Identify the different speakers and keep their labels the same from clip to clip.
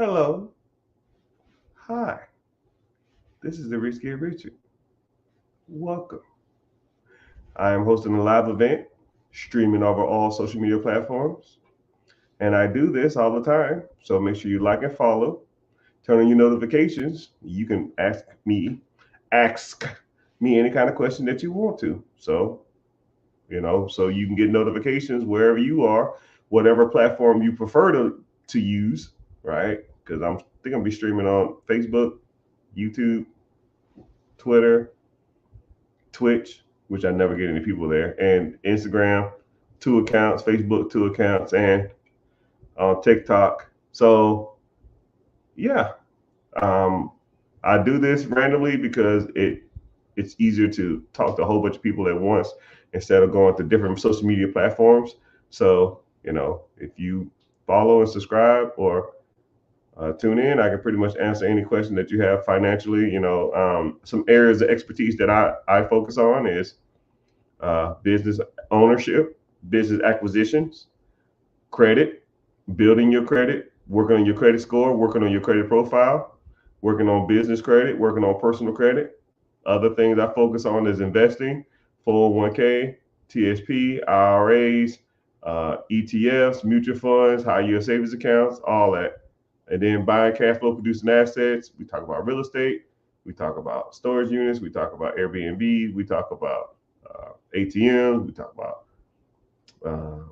Speaker 1: Hello. Hi. This is the Rich Kid Richard. Welcome. I am hosting a live event, streaming over all social media platforms. And I do this all the time. So make sure you like and follow. Turn on your notifications. You can ask me any kind of question that you want to. So you can get notifications wherever you are, whatever platform you prefer to use, right? Because I'm think I'm be streaming on Facebook, YouTube, Twitter, Twitch, which I never get any people there, and Instagram, 2 accounts, Facebook, 2 accounts, and on TikTok. So yeah, um, I do this randomly because it's easier to talk to a whole bunch of people at once instead of going to different social media platforms. So if you follow and subscribe or tune in, I can pretty much answer any question that you have financially. Some areas of expertise that I focus on is business ownership, business acquisitions, credit, building your credit, working on your credit score, working on your credit profile, working on business credit, working on personal credit. Other things I focus on is investing, 401k, TSP, IRAs, ETFs, mutual funds, high yield savings accounts, all that. And then buying cash flow producing assets. We talk about real estate. We talk about storage units. We talk about Airbnb. We talk about ATMs. We talk about uh,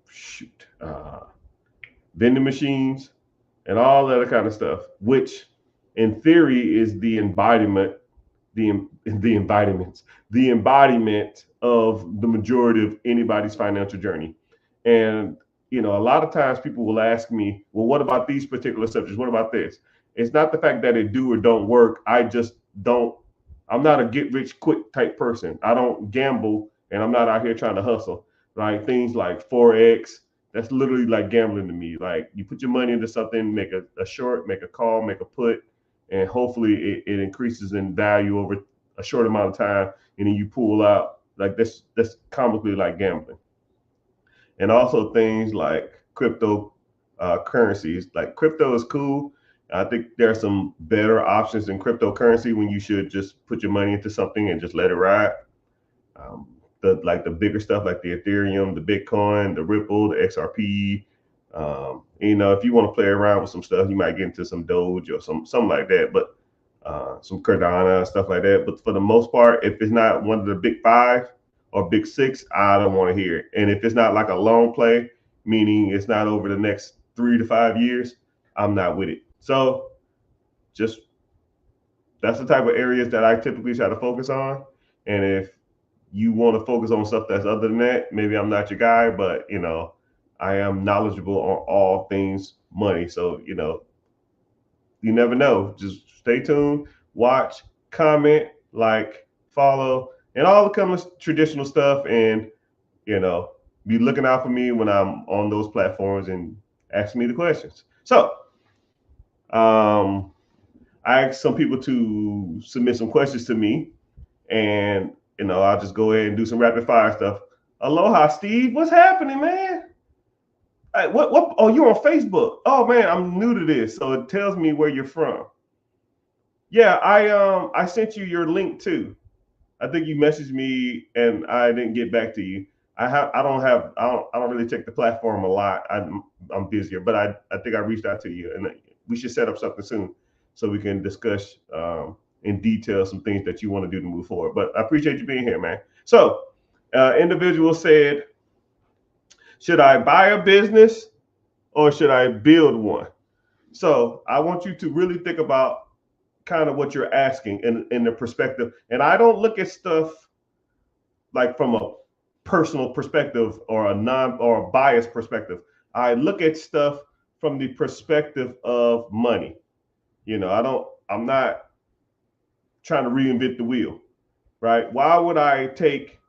Speaker 1: shoot, vending machines, and all that kind of stuff, which in theory is the embodiment of the majority of anybody's financial journey. And a lot of times people will ask me, well, what about these particular subjects? What about this? It's not the fact that it do or don't work. I just don't. I'm not a get rich quick type person. I don't gamble, and I'm not out here trying to hustle. Like things like forex, that's literally like gambling to me. Like you put your money into something, make a short, make a call, make a put, and hopefully it increases in value over a short amount of time, and then you pull out. Like that's comically like gambling. And also things like crypto currencies. Like crypto is cool. I think there are some better options in cryptocurrency when you should just put your money into something and just let it ride. Um, the bigger stuff like the Ethereum, the Bitcoin, the Ripple, the XRP. If you want to play around with some stuff, you might get into some Doge or something like that. But some Cardano stuff like that. But for the most part, if it's not one of the big five or big six, I don't want to hear it. And if it's not like a long play, meaning it's not over the next 3 to 5 years, I'm not with it. So just that's the type of areas that I typically try to focus on. And if you want to focus on stuff that's other than that, maybe I'm not your guy, but I am knowledgeable on all things money. So, you never know. Just stay tuned, watch, comment, like, follow, and all the kind of traditional stuff. And, you know, be looking out for me when I'm on those platforms and ask me the questions. So, um, I asked some people to submit some questions to me, and I'll just go ahead and do some rapid fire stuff. Aloha, Steve. What's happening, man? Hey, what? Oh, you're on Facebook. Oh man, I'm new to this, so it tells me where you're from. Yeah, I sent you your link too. I think you messaged me and I didn't get back to you. I don't really check the platform a lot. I'm busier, but I think I reached out to you, and we should set up something soon so we can discuss in detail some things that you want to do to move forward. But I appreciate you being here, man. So, individual said, should I buy a business or should I build one? So I want you to really think about kind of what you're asking in the perspective. And I don't look at stuff like from a personal perspective or a biased perspective. I look at stuff from the perspective of money. I'm not trying to reinvent the wheel, right? Why would I take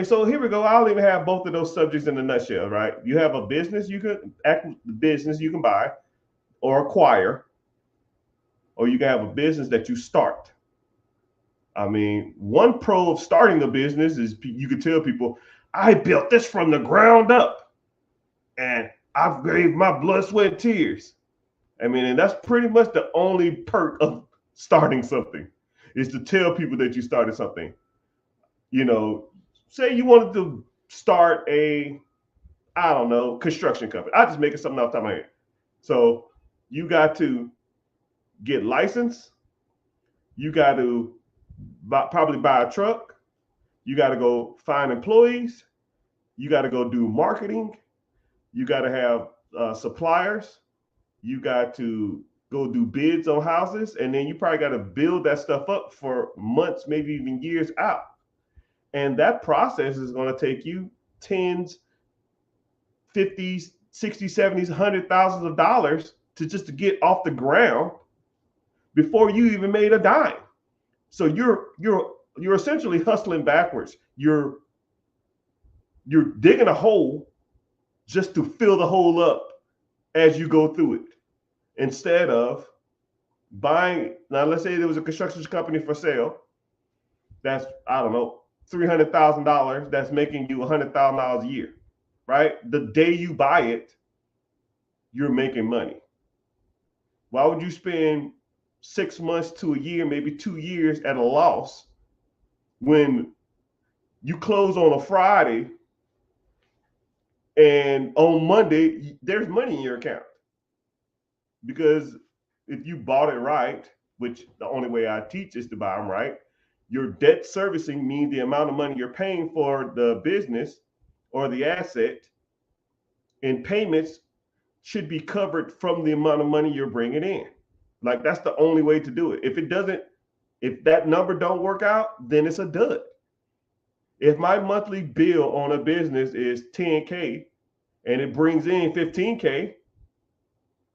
Speaker 1: so here we go. I'll even have both of those subjects in a nutshell, right? You have a business you can buy or acquire, or you can have a business that you start. One pro of starting a business is you can tell people, I built this from the ground up and I've gave my blood, sweat, and tears. I mean, and that's pretty much the only perk of starting something, is to tell people that you started something. You know, say you wanted to start a, I don't know, construction company. I just making something off the top of my head. So you got to get licensed. You got to probably buy a truck. You got to go find employees. You got to go do marketing. You got to have suppliers. You got to go do bids on houses. And then you probably got to build that stuff up for months, maybe even years out. And that process is going to take you tens, 50s, 60s, 70s, $100,000 to get off the ground before you even made a dime. So you're essentially hustling backwards. You're digging a hole just to fill the hole up as you go through it, instead of buying. Now, let's say there was a construction company for sale that's, I don't know, $300,000, that's making you $100,000 a year, right? The day you buy it, you're making money. Why would you spend 6 months to a year, maybe 2 years at a loss, when you close on a Friday and on Monday there's money in your account? Because if you bought it right, which the only way I teach is to buy them right, your debt servicing means the amount of money you're paying for the business or the asset, and payments should be covered from the amount of money you're bringing in. Like, that's the only way to do it. If that number don't work out, then it's a dud. If my monthly bill on a business is 10K and it brings in 15K,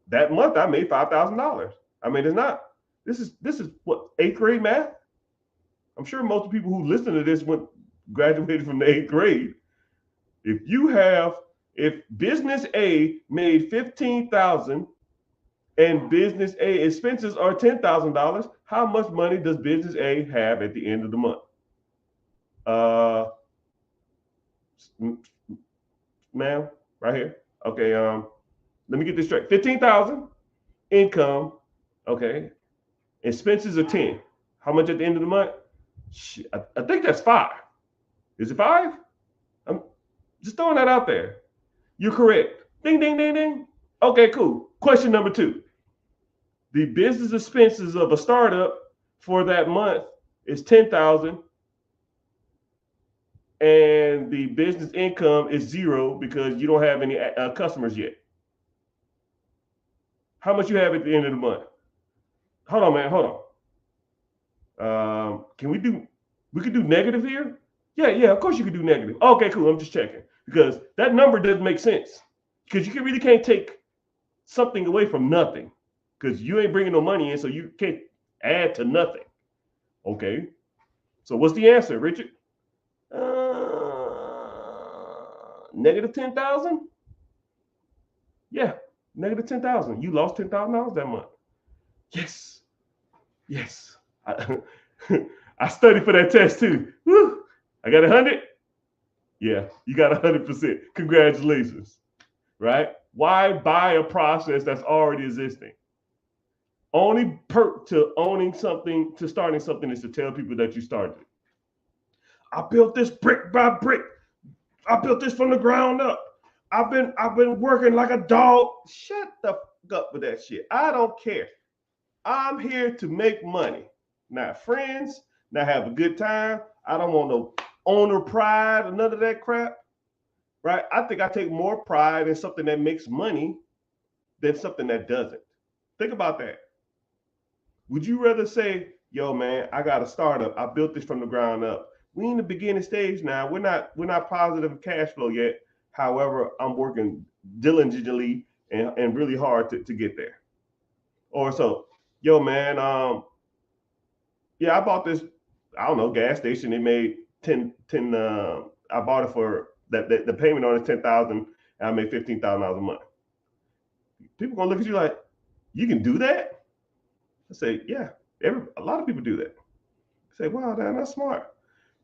Speaker 1: that month I made $5,000. I mean, this is what, 8th grade math? I'm sure most of the people who listen to this graduated from the 8th grade. If business A made $15,000 and business A expenses are $10,000, how much money does business A have at the end of the month? Ma'am, right here. Okay, let me get this straight. 15,000 income, okay. Expenses are 10. How much at the end of the month? I think that's 5. Is it 5? I'm just throwing that out there. You're correct. Ding, ding, ding, ding. Okay, cool. Question number 2. The business expenses of a startup for that month is 10,000, and the business income is 0 because you don't have any customers yet. How much you have at the end of the month? Hold on, man. Hold on. We could do negative here? Yeah, of course you could do negative. Okay, cool. I'm just checking, because that number doesn't make sense, because you really can't take something away from nothing, because you ain't bringing no money in, so you can't add to nothing. Okay. So what's the answer, Richard? Negative 10,000? Yeah, negative 10,000. You lost $10,000 that month. Yes. I studied for that test too. Woo. I got 100. Yeah, you got 100%. Congratulations. Right? Why buy a process that's already existing? Only perk to owning something, to starting something, is to tell people that you started it. I built this brick by brick. I built this from the ground up. I've been working like a dog. Shut the fuck up with that shit. I don't care. I'm here to make money, not friends, not have a good time. I don't want no owner pride or none of that crap. Right? I think I take more pride in something that makes money than something that doesn't. Think about that. Would you rather say, yo, man, I got a startup. I built this from the ground up. We in the beginning stage now. We're not positive cash flow yet. However, I'm working diligently and really hard to get there. Or so, yo, man, yeah, I bought this, I don't know, gas station. It made 10, I bought it for the payment on it 10,000, and I made $15,000 a month. People gonna look at you like, you can do that? I say, yeah, a lot of people do that. I say, wow, that's smart.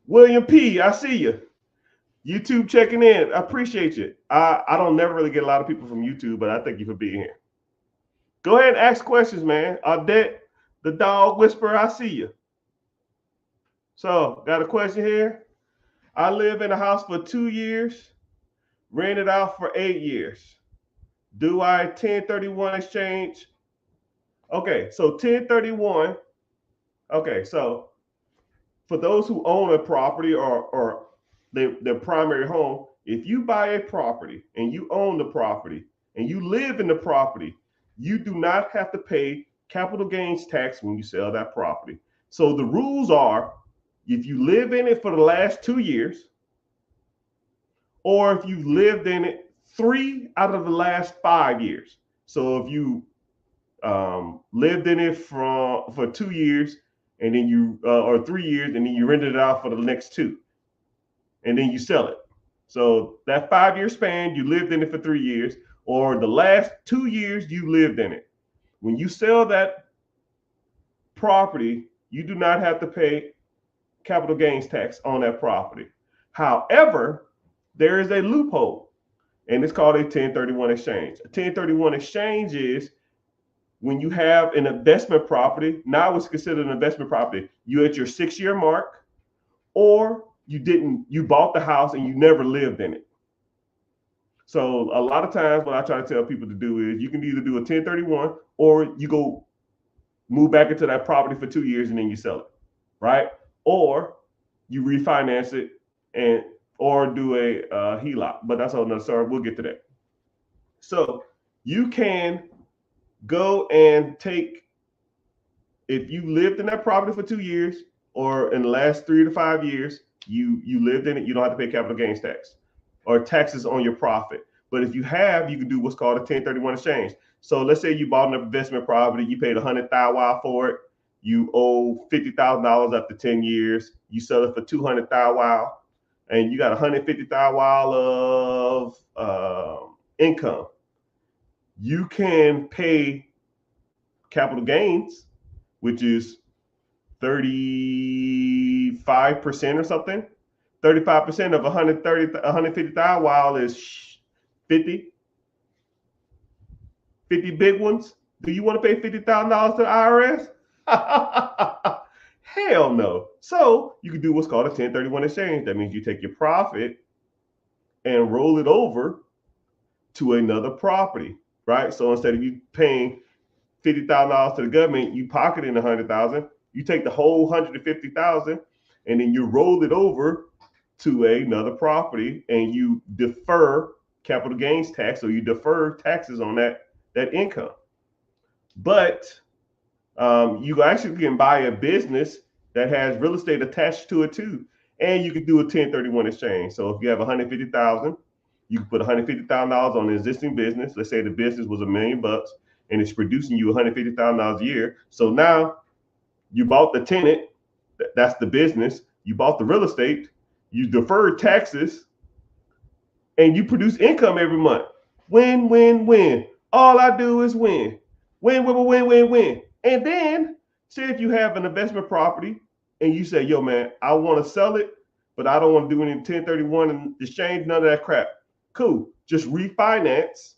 Speaker 1: William P., I see you. YouTube checking in. I appreciate you. I don't never really get a lot of people from YouTube, but I thank you for being here. Go ahead and ask questions, man. Audette, the dog whisperer, I see you. So, got a question here. I live in a house for 2 years, rented out for 8 years. Do I 1031 exchange? Okay, so 1031. Okay, so for those who own a property or their primary home, if you buy a property and you own the property and you live in the property, you do not have to pay capital gains tax when you sell that property. So the rules are, if you live in it for the last 2 years, or if you've lived in it 3 out of the last 5 years. So if you lived in it for 2 years, and then you or 3 years, and then you rented it out for the next 2, and then you sell it. So that 5-year span, you lived in it for 3 years, or the last 2 years you lived in it. When you sell that property, you do not have to pay capital gains tax on that property. However, there is a loophole, and it's called a 1031 exchange. A 1031 exchange is when you have an investment property. Now it's considered an investment property. You at your 6-year mark, or you bought the house and you never lived in it. So a lot of times what I try to tell people to do is you can either do a 1031 or you go move back into that property for 2 years and then you sell it, right? Or you refinance it or do a HELOC, but that's another story. We'll get to that. So you can go and take, if you lived in that property for 2 years, or in the last 3 to 5 years, you lived in it, you don't have to pay capital gains tax or taxes on your profit. But if you have, you can do what's called a 1031 exchange. So let's say you bought an investment property, you paid $100,000 for it, you owe $50,000 after 10 years, you sell it for $200,000, and you got $150,000 of income. You can pay capital gains, which is 35% or something. 35% of 150,000 is 50 big ones. Do you want to pay $50,000 to the IRS? Hell no. So you can do what's called a 1031 exchange. That means you take your profit and roll it over to another property, right? So instead of you paying $50,000 to the government, you pocketing $100,000. You take the whole $150,000 and then you roll it over to another property, and you defer capital gains tax, or you defer taxes on that income. But you actually can buy a business that has real estate attached to it too, and you can do a 1031 exchange. So if you have $150,000, you can put $150,000 on the existing business. Let's say the business was $1 million and it's producing you $150,000 a year. So now you bought the tenant, that's the business. You bought the real estate, you deferred taxes, and you produce income every month. Win, win, win. All I do is win. Win, win, win, win, win. And then say if you have an investment property and you say, yo, man, I want to sell it, but I don't want to do any 1031 and exchange, none of that crap. Cool. Just refinance,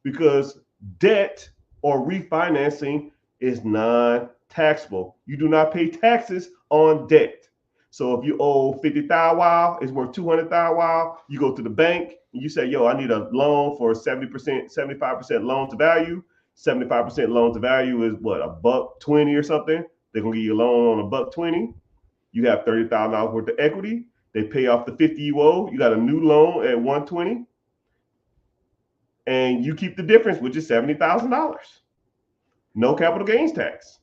Speaker 1: because debt or refinancing is non-taxable. You do not pay taxes on debt. So if you owe $50,000, it's worth $200,000, you go to the bank and you say, yo, I need a loan for 70%, 75% loan to value. 75% loan to value is what, $120 or something? They're gonna give you a loan on $120. You have $30,000 worth of equity. They pay off the $50 you owe. You got a new loan at $120, and you keep the difference, which is $70,000. No capital gains tax,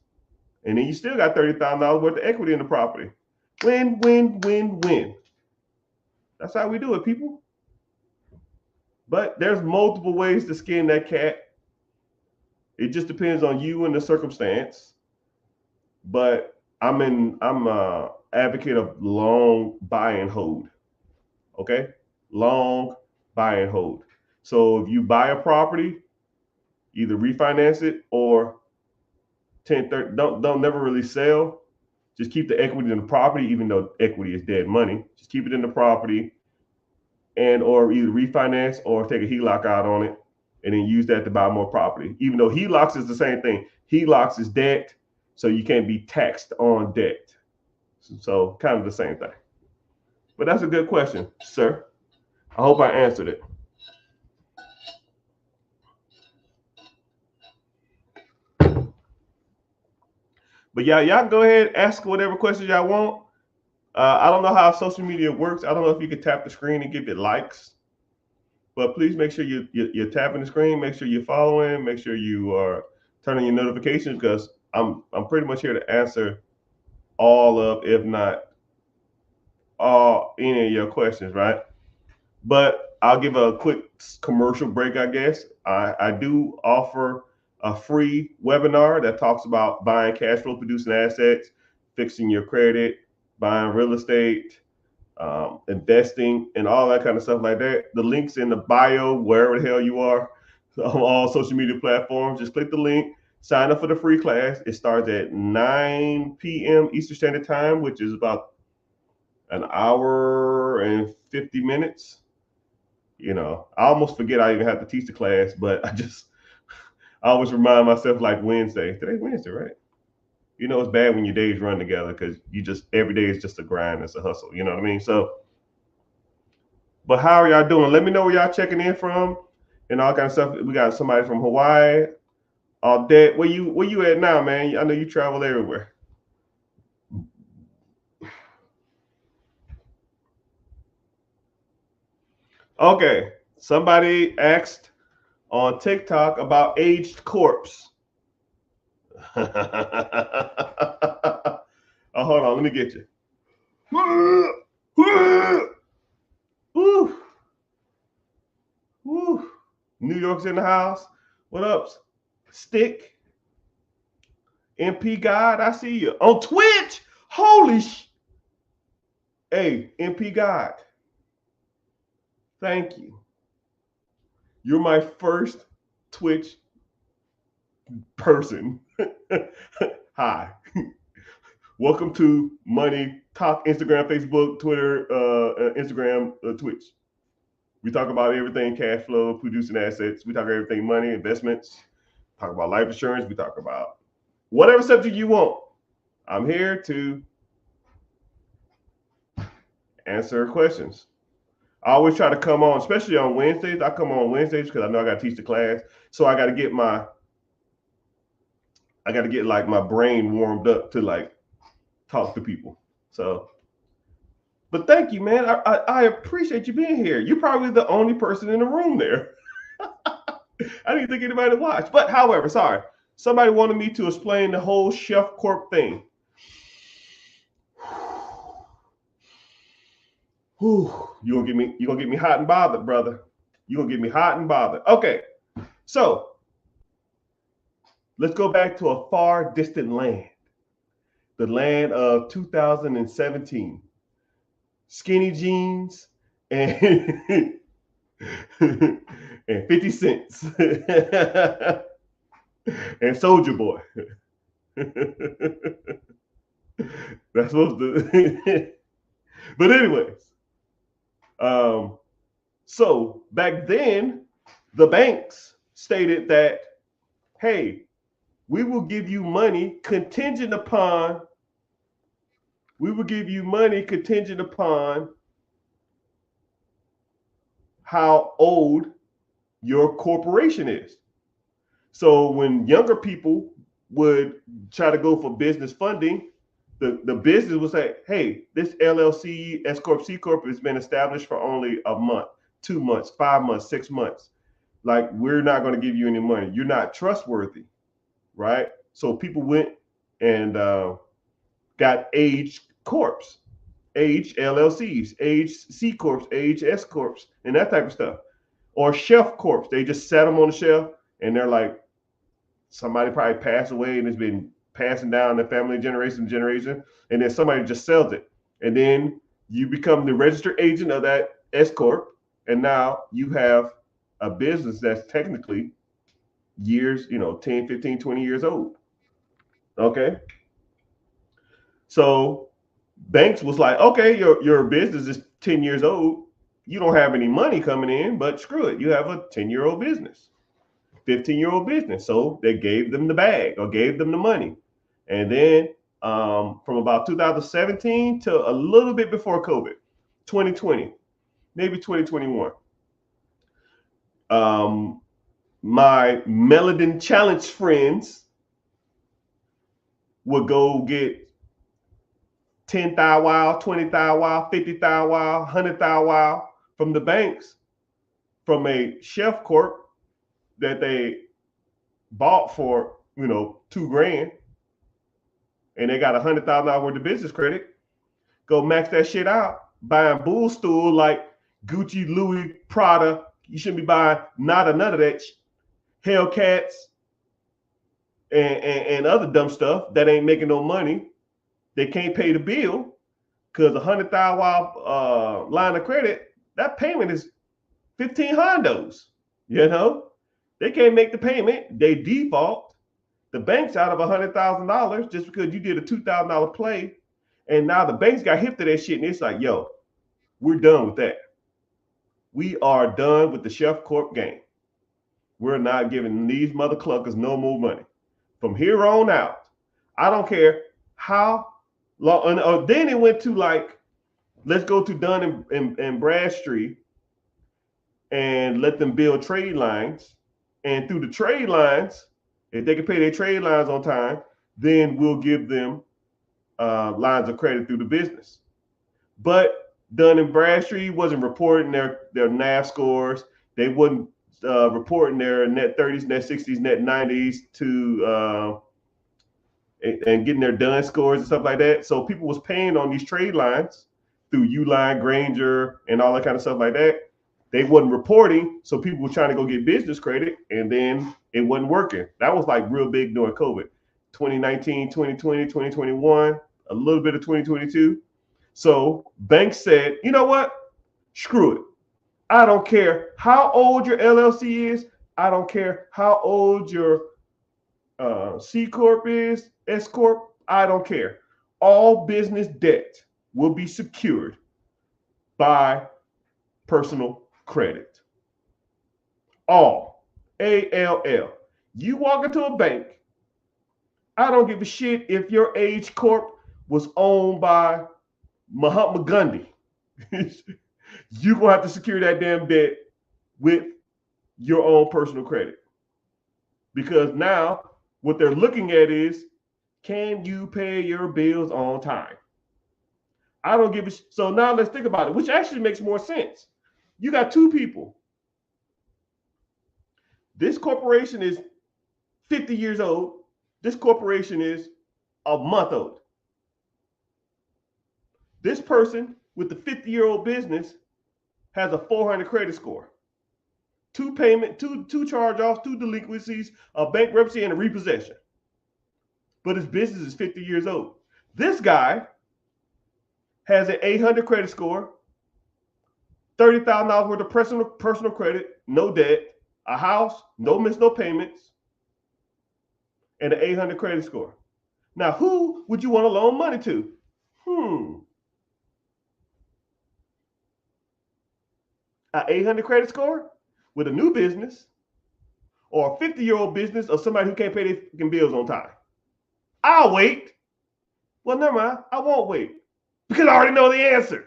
Speaker 1: and then you still got $30,000 worth of equity in the property. Win, win, win, win. That's how we do it, people. But there's multiple ways to skin that cat. It just depends on you and the circumstance. But I'm a advocate of long buy and hold. Okay? Long buy and hold. So if you buy a property, either refinance it or 1030, don't never really sell. Just keep the equity in the property, even though equity is dead money. Just keep it in the property, and or either refinance or take a HELOC out on it, and then use that to buy more property. Even though HELOCs is the same thing. HELOCs is debt, so you can't be taxed on debt. So kind of the same thing. But that's a good question, sir. I hope I answered it. But yeah, y'all go ahead, ask whatever questions y'all want. I don't know how social media works. I don't know if you can tap the screen and give it likes. But please make sure you're tapping the screen. Make sure you're following. Make sure you are turning your notifications, because I'm pretty much here to answer all of, if not all, any of your questions, right? But I'll give a quick commercial break, I guess. I do offer a free webinar that talks about buying cash flow producing assets, fixing your credit, buying real estate, investing, and all that kind of stuff like that. The link's in the bio, wherever the hell you are, on all social media platforms. Just click the link, sign up for the free class. It starts at 9 p.m. Eastern Standard Time, which is about an hour and 50 minutes. You know, I almost forget I even have to teach the class, but I always remind myself, like, Wednesday. Today's Wednesday, right? You know, it's bad when your days run together, because every day is just a grind. It's a hustle. You know what I mean? So, but how are y'all doing? Let me know where y'all checking in from and all kind of stuff. We got somebody from Hawaii. Dad, where you at now, man? I know you travel everywhere. Okay, somebody asked on TikTok about aged corpse. Oh, hold on, let me get you. Woo. Woo. New York's in the house. What up, Stick? MP God, I see you on Twitch. Holy Hey, MP God. Thank you. You're my first Twitch person. Hi. Welcome to Money Talk, Instagram, Facebook, Twitter, Instagram, Twitch. We talk about everything cash flow, producing assets. We talk about everything money, investments. Talk about life insurance. We talk about whatever subject you want. I'm here to answer questions. I always try to come on, especially on Wednesdays. I come on Wednesdays because I know I got to teach the class. So I got to get my brain warmed up to like talk to people. So, but thank you, man. I appreciate you being here. You're probably the only person in the room there. I didn't think anybody would watch. But however, sorry. Somebody wanted me to explain the whole Chef Corp thing. You're gonna get me hot and bothered, brother. You're gonna get me hot and bothered. Okay, so let's go back to a far distant land. The land of 2017. Skinny jeans and and 50 cents. And Soldier Boy. That's supposed to. But anyways, so back then, the banks stated that, hey, we will give you money contingent upon how old your corporation is. So when younger people would try to go for business funding, the business would say, hey, this LLC, S Corp, C Corp has been established for only a month, 2 months, 5 months, 6 months. Like, we're not going to give you any money. You're not trustworthy, right? So people went and got aged corps, aged LLCs, aged C Corps, aged S Corps, and that type of stuff. Or shelf corps. They just set them on the shelf, and they're like, somebody probably passed away and it's been passing down the family generation to generation, and then somebody just sells it. And then you become the registered agent of that S Corp, and now you have a business that's technically years, 10, 15, 20 years old. Okay. So banks was like, okay, your business is 10 years old. You don't have any money coming in, but screw it. You have a 10-year-old business. 15-year-old business. So they gave them the bag or gave them the money. And then from about 2017 to a little bit before COVID, 2020, maybe 2021, my Meladin Challenge friends would go get 10,000 wow, 20,000 wow, 50,000 wow, 100,000 wow from the banks from a Chef Corp that they bought for, $2,000, and they got $100,000 worth of business credit. Go max that shit out, buying bull stool like Gucci, Louis, Prada. You shouldn't be buying none of that Hellcats and other dumb stuff that ain't making no money. They can't pay the bill because $100,000 line of credit, that payment is 15 hondos. They can't make the payment. They default. The bank's out of $100,000 just because you did a $2,000 play, and now the bank's got hip to that shit, and it's like, yo, we're done with that. We are done with the Chef Corp game. We're not giving these mother cluckers no more money. From here on out, I don't care how long. And then it went to like, let's go to Dun and Bradstreet and let them build trade lines. And through the trade lines, if they can pay their trade lines on time, then we'll give them lines of credit through the business. But Dun and Bradstreet wasn't reporting their NAV scores. They wasn't reporting their net 30s, net 60s, net 90s to and getting their done scores and stuff like that. So people was paying on these trade lines through Uline, Granger, and all that kind of stuff like that. They wasn't reporting, so people were trying to go get business credit, and then it wasn't working. That was like real big during COVID. 2019, 2020, 2021, a little bit of 2022. So banks said, you know what? Screw it. I don't care how old your LLC is. I don't care how old your C Corp is, S Corp. I don't care. All business debt will be secured by personal credit. All. ALL. You walk into a bank, I don't give a shit if your Age Corp was owned by Mahatma Gandhi. You're going to have to secure that damn debt with your own personal credit. Because now what they're looking at is, can you pay your bills on time? I don't give a shit. So now let's think about it, which actually makes more sense. You got two people. This corporation is 50 years old. This corporation is a month old. This person with the 50-year-old business has a 400 credit score. Two charge-offs, two delinquencies, a bankruptcy, and a repossession. But his business is 50 years old. This guy has an 800 credit score, $30,000 worth of personal credit, no debt, a house, no payments, and an 800 credit score. Now, who would you want to loan money to? An 800 credit score with a new business, or a 50-year-old business of somebody who can't pay their bills on time? I'll wait. Well, never mind. I won't wait because I already know the answer.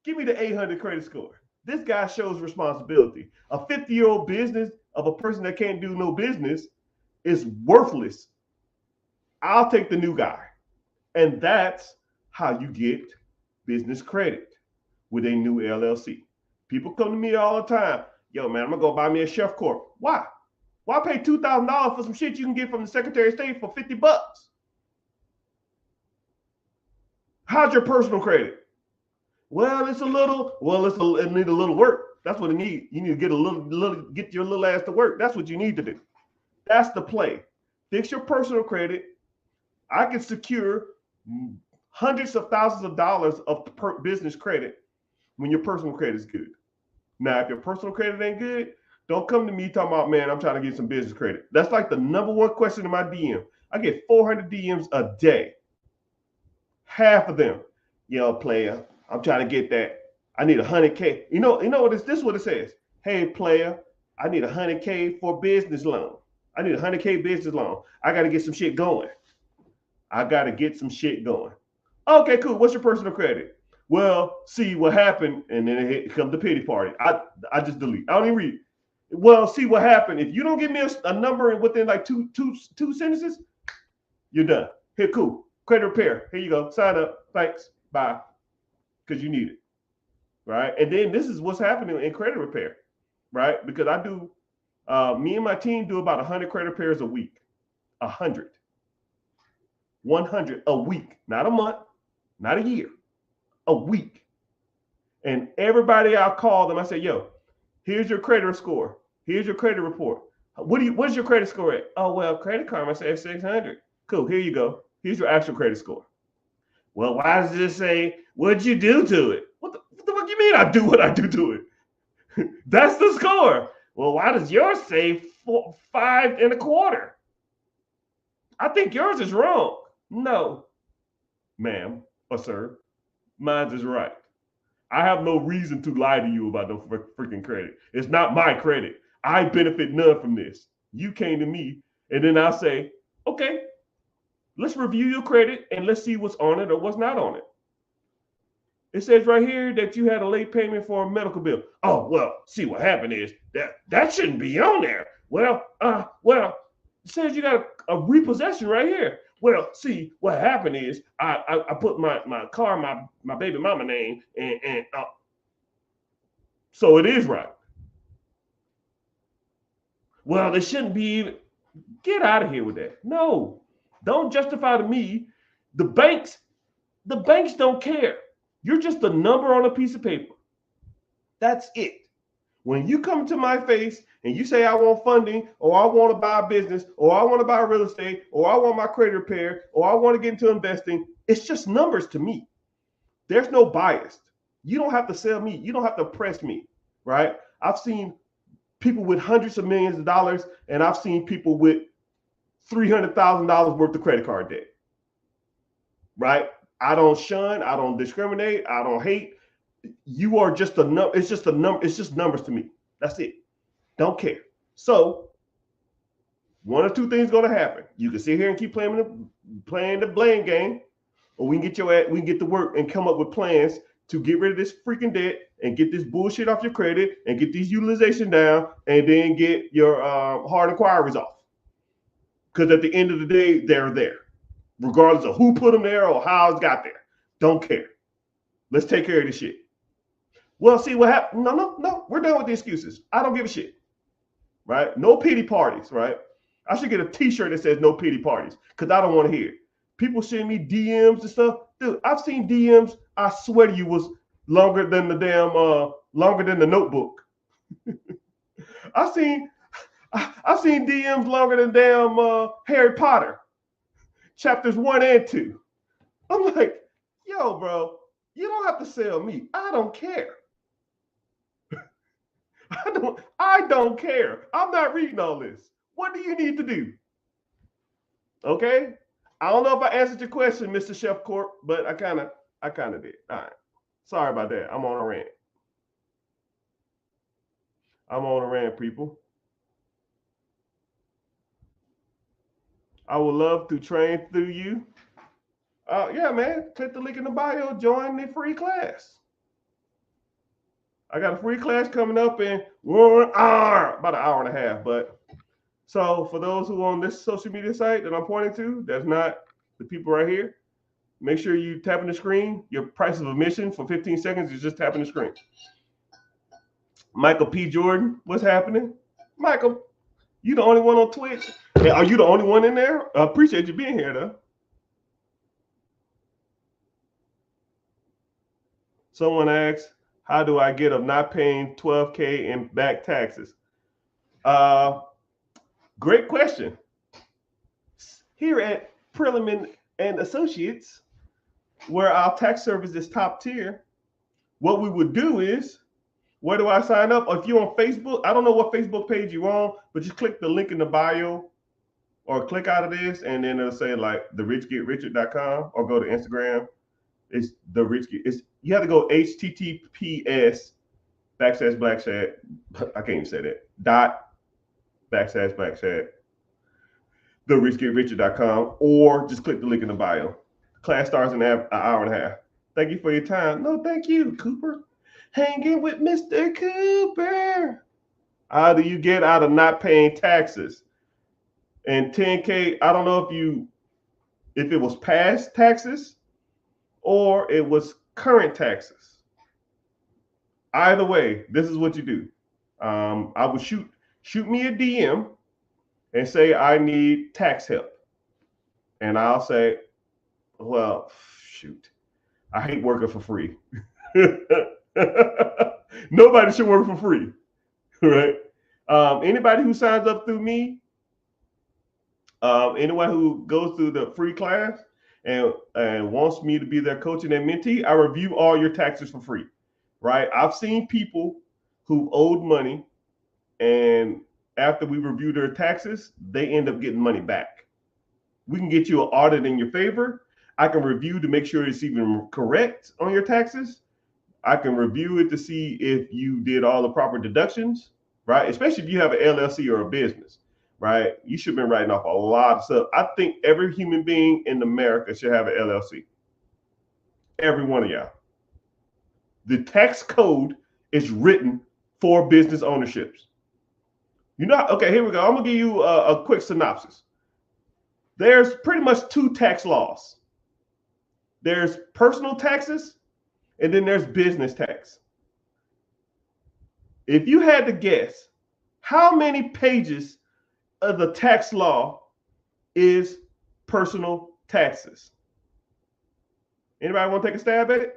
Speaker 1: Give me the 800 credit score. This guy shows responsibility. A 50-year-old business of a person that can't do no business is worthless. I'll take the new guy. And that's how you get business credit with a new LLC. People come to me all the time. Yo, man, I'm going to go buy me a Chef Corp. Why? Why pay $2,000 for some shit you can get from the Secretary of State for $50? How's your personal credit? Well, it need a little work. That's what it needs. You need to get your little ass to work. That's what you need to do. That's the play. Fix your personal credit. I can secure hundreds of thousands of dollars of business credit when your personal credit is good. Now, if your personal credit ain't good, don't come to me talking about, man, I'm trying to get some business credit. That's like the number one question in my DM. I get 400 DMs a day. Half of them, yo, player, I'm trying to get that. I need 100K. You know what this is what it says. Hey, player, I need 100K for business loan. I need 100K business loan. I got to get some shit going. I got to get some shit going. Okay, cool. What's your personal credit? Well, see what happened, and then it comes the pity party. I just delete. I don't even read. Well, see what happened. If you don't give me a number within like two sentences, you're done. Here, cool. Credit repair. Here you go. Sign up. Thanks. Bye. Because you need it. Right. And then this is what's happening in credit repair. Right. Because I do, me and my team do about 100 credit repairs a week. 100. 100 a week. Not a month. Not a year. A week. And everybody I'll call them, I say, yo, here's your credit score. Here's your credit report. What's your credit score at? Oh, well, Credit Karma says 600. Cool, here you go. Here's your actual credit score. Well, why does this say, what'd you do to it? What the fuck do you mean I do what I do to it? That's the score. Well, why does yours say 5.25? I think yours is wrong. No, ma'am or sir, mine is right. I have no reason to lie to you about no freaking credit. It's not my credit. I benefit none from this. You came to me, and then I'll say, okay, let's review your credit and let's see what's on it or what's not on it. It says right here that you had a late payment for a medical bill. Oh, well, see what happened is that shouldn't be on there. Well, it says you got a repossession right here. Well, see, what happened is I put my car, my baby mama name, and so it is right. Well, they shouldn't be. Get out of here with that. No, don't justify to me. The banks don't care. You're just a number on a piece of paper. That's it. When you come to my face and you say I want funding, or I want to buy a business, or I want to buy real estate, or I want my credit repair, or I want to get into investing, it's just numbers to me. There's no bias. You don't have to sell me. You don't have to press me, right? I've seen people with hundreds of millions of dollars, and I've seen people with $300,000 worth of credit card debt, right? I don't shun. I don't discriminate. I don't hate. You are just a number. It's just a number. It's just numbers to me. That's it. Don't care. So one or two things going to happen. You can sit here and keep playing the blame game, or we can get to work and come up with plans to get rid of this freaking debt and get this bullshit off your credit and get these utilization down and then get your hard inquiries off. Because at the end of the day, they're there, regardless of who put them there or how it's got there. Don't care. Let's take care of this shit. Well, see what happened. No. We're done with the excuses. I don't give a shit. Right? No pity parties, right? I should get a t-shirt that says no pity parties because I don't want to hear it. People send me DMs and stuff. Dude, I've seen DMs, I swear to you, was longer than the Notebook. I've seen DMs longer than damn Harry Potter, chapters 1 and 2. I'm like, yo, bro, you don't have to sell me. I don't care. I don't care. I'm not reading all this. What do you need to do? Okay? I don't know if I answered your question, Mr. Chef Corp, but I kind of did. All right. Sorry about that. I'm on a rant. People. I would love to train through you. Yeah, man. Click the link in the bio. Join the free class. I got a free class coming up in 1 hour, about an hour and a half. But so for those who are on this social media site that I'm pointing to, that's not the people right here, make sure you tap in the screen. Your price of admission for 15 seconds is just tapping the screen. Michael P. Jordan, what's happening? Michael, you the only one on Twitch? Hey, are you the only one in there? I appreciate you being here, though. Someone asked, how do I get up not paying $12K in back taxes? Great question. Here at Perelman and Associates, where our tax service is top tier, what we would do is, where do I sign up? If you're on Facebook, I don't know what Facebook page you're on, but just click the link in the bio or click out of this, and then it'll say like therichgetrichard.com, or go to Instagram. It's the rich. You have to go HTTPS backslash black chat. I can't even say that. Dot backslash black chat. TheRichGetRicher.com, or just click the link in the bio. Class starts in an hour and a half. Thank you for your time. No, thank you, Cooper. Hanging with Mr. Cooper. How do you get out of not paying taxes? And 10K, I don't know if it was past taxes or it was current taxes. Either way, this is what you do. I would shoot me a DM and say I need tax help. And I'll say, well, shoot, I hate working for free. Nobody should work for free, right? Anybody who signs up through me, anyone who goes through the free class and wants me to be their coach and their mentee, I review all your taxes for free, right? I've seen people who owed money, and after we review their taxes, they end up getting money back. We can get you an audit in your favor. I can review to make sure it's even correct on your taxes. I can review it to see if you did all the proper deductions, right? Especially if you have an LLC or a business, right? You should have been writing off a lot of stuff. I think every human being in America should have an LLC. Every one of y'all. The tax code is written for business ownerships. Okay, here we go. I'm gonna give you a quick synopsis. There's pretty much two tax laws. There's personal taxes, and then there's business tax. If you had to guess, how many pages of the tax law is personal taxes? Anybody want to take a stab at it?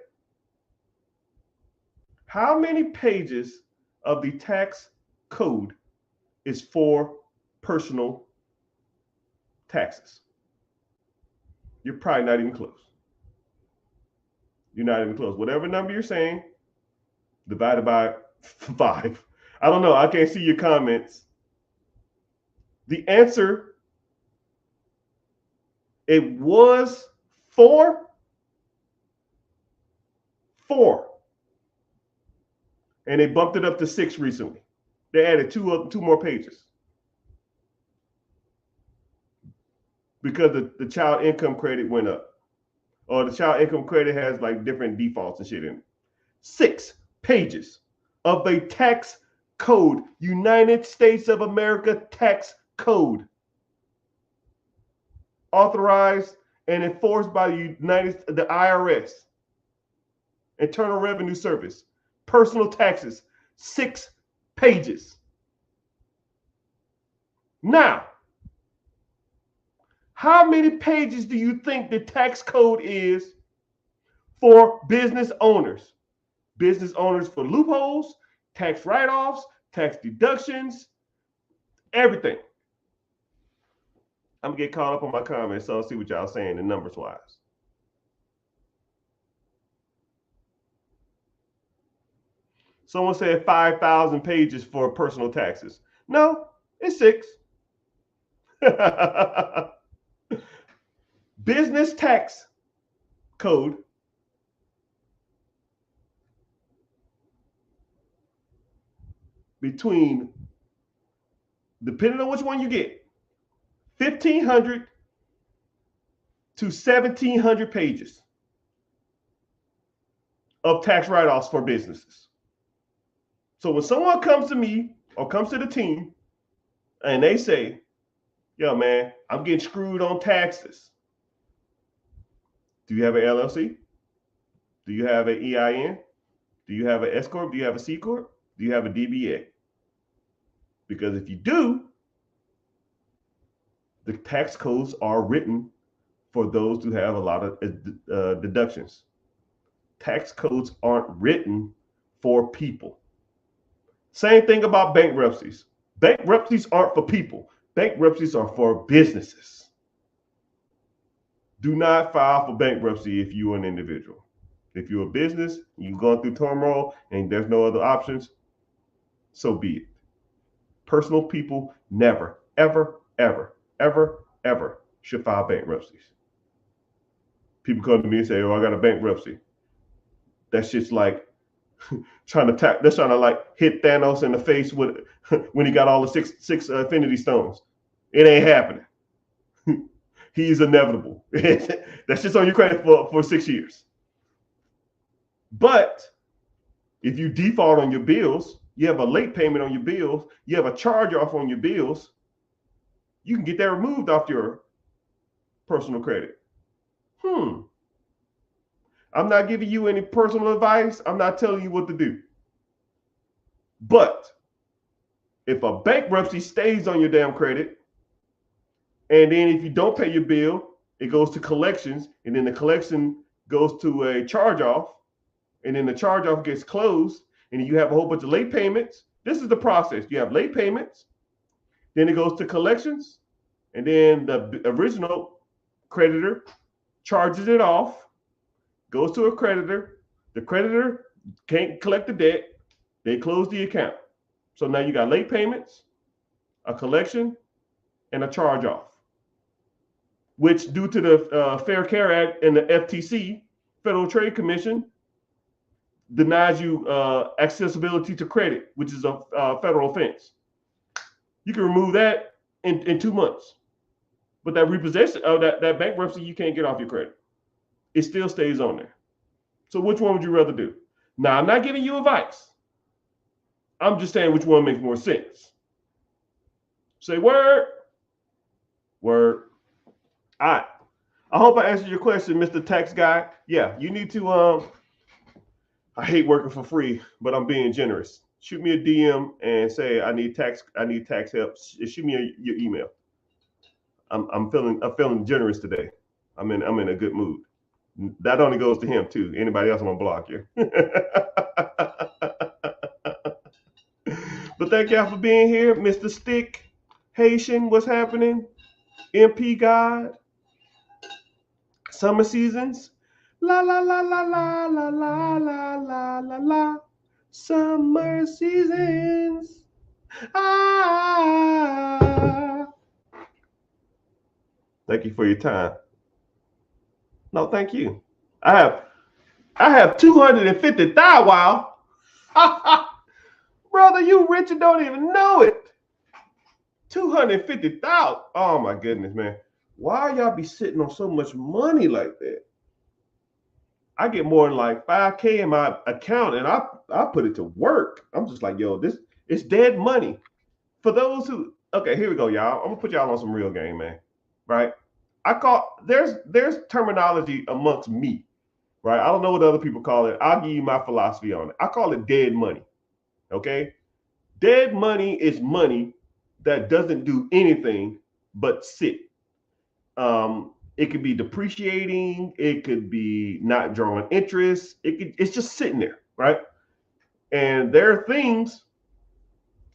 Speaker 1: How many pages of the tax code is for personal taxes? You're probably not even close. You're not even close. Whatever number you're saying, divided by 5. I don't know. I can't see your comments. The answer, it was 4. 4. And they bumped it up to 6 recently. They added two more pages. Because the child income credit went up. Or the child income credit has like different defaults and shit in it. 6 pages of a tax code. United States of America tax code. Authorized and enforced by the IRS. Internal Revenue Service. Personal taxes. 6 pages. Now, how many pages do you think the tax code is for business owners? Business owners for loopholes, tax write-offs, tax deductions, everything. I'm gonna get caught up on my comments, so I'll see what y'all saying in numbers wise. Someone said 5,000 pages for personal taxes. No, it's 6. Business tax code between, depending on which one you get, 1,500 to 1,700 pages of tax write-offs for businesses. So when someone comes to me or comes to the team and they say, yo, man, I'm getting screwed on taxes. Do you have an LLC? Do you have an EIN? Do you have an S Corp? Do you have a C Corp? Do you have a DBA? Because if you do, the tax codes are written for those who have a lot of deductions. Tax codes aren't written for people. Same thing about bankruptcies. Bankruptcies aren't for people. Bankruptcies are for businesses. Do not file for bankruptcy if you're an individual. If you're a business, you've gone through turmoil and there's no other options, so be it. Personal people never, ever, ever, ever, ever should file bankruptcies. People come to me and say, oh, I got a bankruptcy. That shit's like they're trying to like hit Thanos in the face with when he got all the six Infinity Stones. It ain't happening. He's inevitable. That's just on your credit for 6 years. But if you default on your bills, you have a late payment on your bills, you have a charge off on your bills, you can get that removed off your personal credit. I'm not giving you any personal advice. I'm not telling you what to do. But if a bankruptcy stays on your damn credit, and then if you don't pay your bill, it goes to collections, and then the collection goes to a charge off, and then the charge off gets closed, and you have a whole bunch of late payments. This is the process. You have late payments, then it goes to collections, and then the original creditor charges it off, goes to a creditor. The creditor can't collect the debt. They close the account. So now you got late payments, a collection, and a charge off, which due to the Fair Care Act and the FTC, Federal Trade Commission, denies you accessibility to credit, which is a federal offense. You can remove that in 2 months. But that repossession of that bankruptcy, you can't get off your credit. It still stays on there. So which one would you rather do? Now, I'm not giving you advice. I'm just saying which one makes more sense. Say word. Word. All right. I hope I answered your question, Mr. Tax Guy. Yeah, you need to I hate working for free, but I'm being generous. Shoot me a DM and say I need tax help. Shoot me your email. I'm feeling generous today. I'm in a good mood. That only goes to him too. Anybody else I'm gonna block you. But thank y'all for being here, Mr. Stick, Haitian. What's happening? MP God. Summer seasons. La la la la la la la la la la la. Summer seasons. Ah. Thank you for your time. No, thank you. I have 250 thou wow. Brother, you rich and don't even know it. 250,000. Oh my goodness, man. Why y'all be sitting on so much money like that? I get more than like 5K in my account and I put it to work. I'm just like, yo, this it's dead money. For those who, okay, here we go, y'all. I'm gonna put y'all on some real game, man. Right? There's terminology amongst me, right? I don't know what other people call it. I'll give you my philosophy on it. I call it dead money. Okay? Dead money is money that doesn't do anything but sit. It could be depreciating, it could be not drawing interest, it's just sitting there, right? And there are things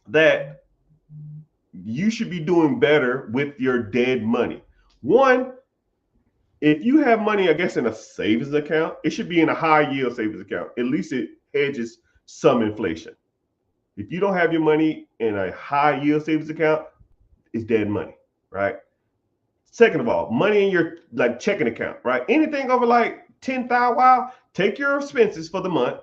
Speaker 1: that you should be doing better with your dead money. One, if you have money, I guess, in a savings account, it should be in a high yield savings account. At least it hedges some inflation. If you don't have your money in a high yield savings account, it's dead money, right? Second of all, money in your like checking account, right? Anything over like 10,000, wow, take your expenses for the month,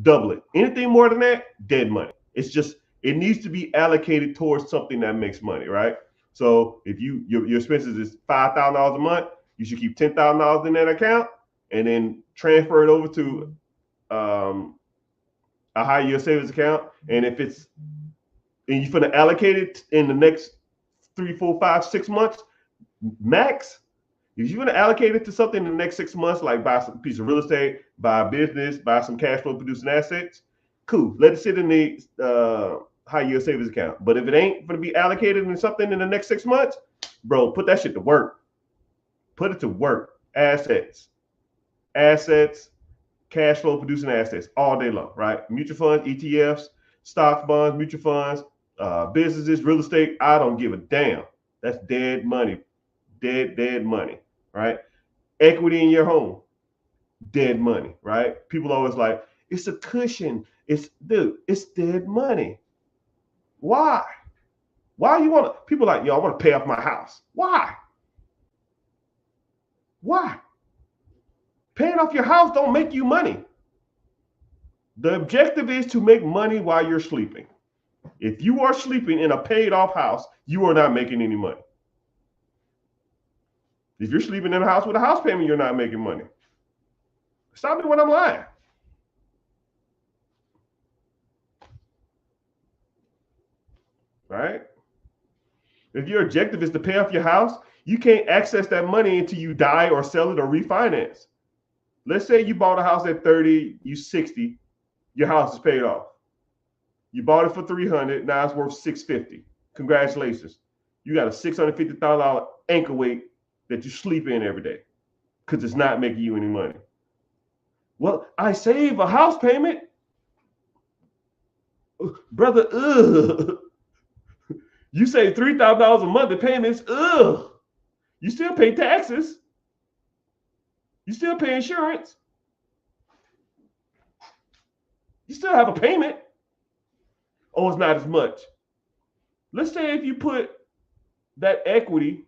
Speaker 1: double it. Anything more than that, dead money. It's just, it needs to be allocated towards something that makes money, right? So if your expenses is $5,000 a month, you should keep $10,000 in that account and then transfer it over to a high yield savings account. And if it's, and you're going to allocate it in the next 3, 4, 5, 6 months max. If you're going to allocate it to something in the next 6 months, like buy some piece of real estate, buy a business, buy some cash flow producing assets, cool. Let it sit in the high yield savings account. But if it ain't going to be allocated in something in the next 6 months, bro, put that shit to work. Put it to work. Assets, cash flow producing assets all day long, right? Mutual funds, ETFs, stocks, bonds, mutual funds, businesses, real estate. I don't give a damn. That's dead money. Dead money, right? Equity in your home, dead money, right? People always like, it's a cushion. It's dead money. Why? Why you want to? People like, yo, I want to pay off my house. Why? Paying off your house don't make you money. The objective is to make money while you're sleeping. If you are sleeping in a paid off house, you are not making any money. If you're sleeping in a house with a house payment, you're not making money. Stop me when I'm lying. Right? If your objective is to pay off your house, you can't access that money until you die or sell it or refinance. Let's say you bought a house at 30, you 60, your house is paid off. You bought it for 300, now it's worth 650. Congratulations. You got a $650,000 anchor weight that you sleep in every day because it's not making you any money. Well, I save a house payment. Brother, you save $3,000 a month in payments. You still pay taxes. You still pay insurance. You still have a payment. Oh, it's not as much. Let's say if you put that equity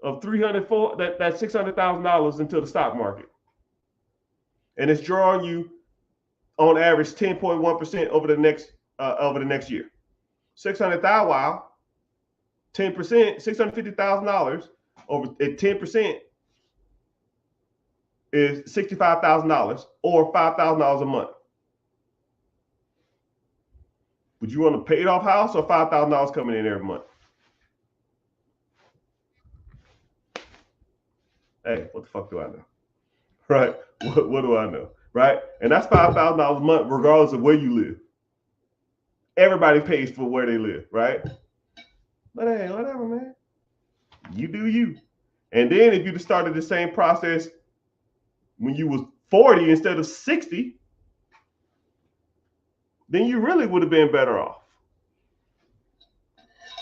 Speaker 1: of that $600,000 into the stock market, and it's drawing you on average 10.1% over the next year. 600,000, wow, 10%, $650,000 over at 10% is $65,000 or $5,000 a month. Would you want a paid off house or $5,000 coming in every month? Hey, what the fuck do I know? Right? What do I know? Right? And that's $5,000 a month, regardless of where you live. Everybody pays for where they live, right? But hey, whatever, man. You do you. And then if you'd started the same process when you was 40 instead of 60, then you really would have been better off.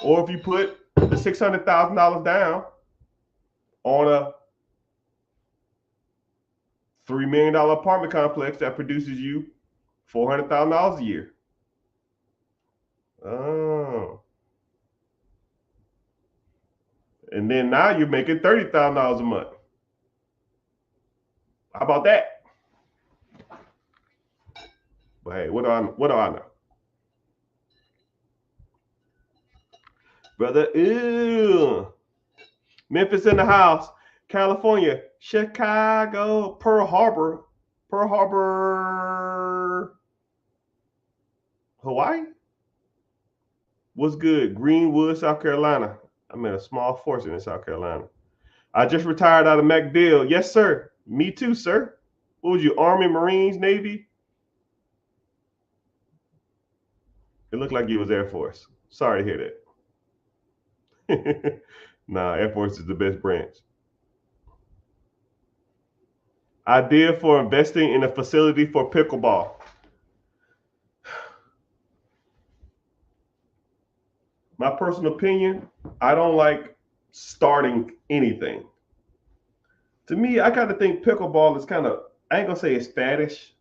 Speaker 1: Or if you put the $600,000 down on a $3 million apartment complex that produces you $400,000 a year. Oh. And then now you're making $30,000 a month. How about that? But hey, what do I know? Brother, ew. Memphis in the house, California, Chicago, Pearl Harbor, Hawaii. What's good? Greenwood, South Carolina. I'm in a small fortune in South Carolina. I just retired out of MacDill. Yes, sir. Me too, sir. What was you, Army, Marines, Navy? It looked like you was Air Force. Sorry to hear that. Nah, Air Force is the best branch. Idea for investing in a facility for pickleball. My personal opinion, I don't like starting anything. To me, I kind of think pickleball is kind of, I ain't gonna say it's faddish.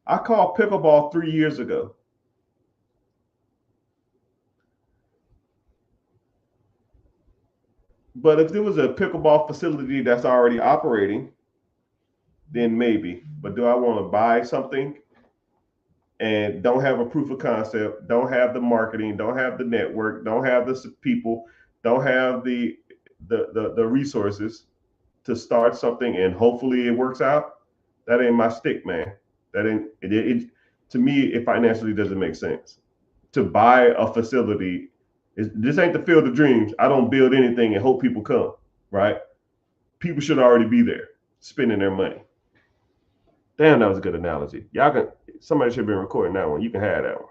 Speaker 1: I called pickleball 3 years ago. But if there was a pickleball facility that's already operating, then maybe. But do I want to buy something and don't have a proof of concept, don't have the marketing, don't have the network, don't have the people, don't have the resources to start something and hopefully it works out? That ain't my stick, man. That ain't it. To me, it financially doesn't make sense to buy a facility. This ain't the field of dreams. I don't build anything and hope people come, right? People should already be there spending their money. Damn, that was a good analogy. Somebody should have been recording that one. You can have that one.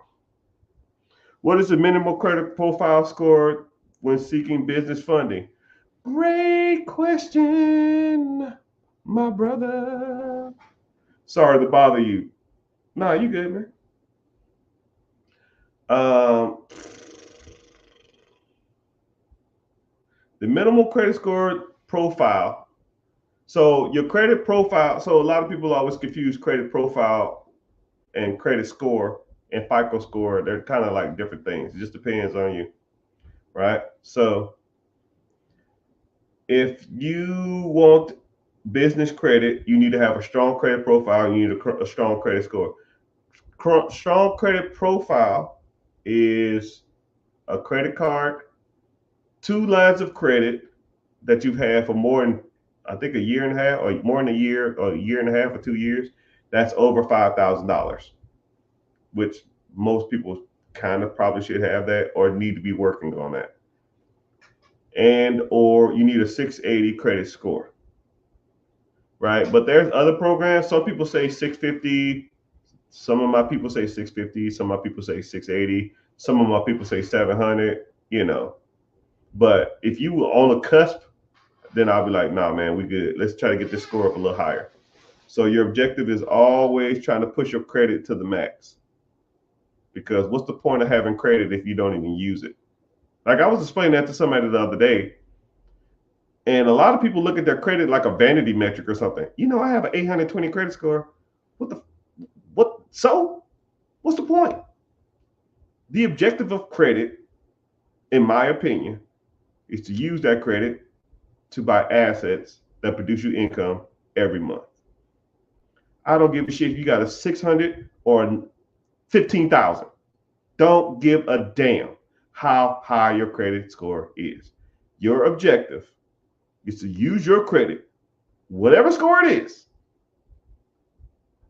Speaker 1: What is the minimal credit profile score when seeking business funding? Great question, my brother. Sorry to bother you. Nah, you good, man. The minimal credit score profile. So your credit profile. So a lot of people always confuse credit profile and credit score and FICO score. They're kind of like different things. It just depends on you, right? So if you want business credit, you need to have a strong credit profile. You need a strong credit score. Strong credit profile is a credit card, 2 lines of credit that you've had for more than, I think, a year and a half, or more than a year, or a year and a half, or 2 years. That's over $5,000, which most people kind of probably should have that or need to be working on that. And or you need a 680 credit score, right? But there's other programs. Some people say 650. Some of my people say 650. Some of my people say 680. Some of my people say 700. But if you were on the cusp, then I'll be like, nah, man, we good. Let's try to get this score up a little higher. So your objective is always trying to push your credit to the max. Because what's the point of having credit if you don't even use it? Like I was explaining that to somebody the other day, and a lot of people look at their credit like a vanity metric or something. I have an 820 credit score. So what's the point? The objective of credit, in my opinion, is to use that credit to buy assets that produce you income every month. I don't give a shit if you got a 600 or 15,000. Don't give a damn how high your credit score is. Your objective is to use your credit, whatever score it is,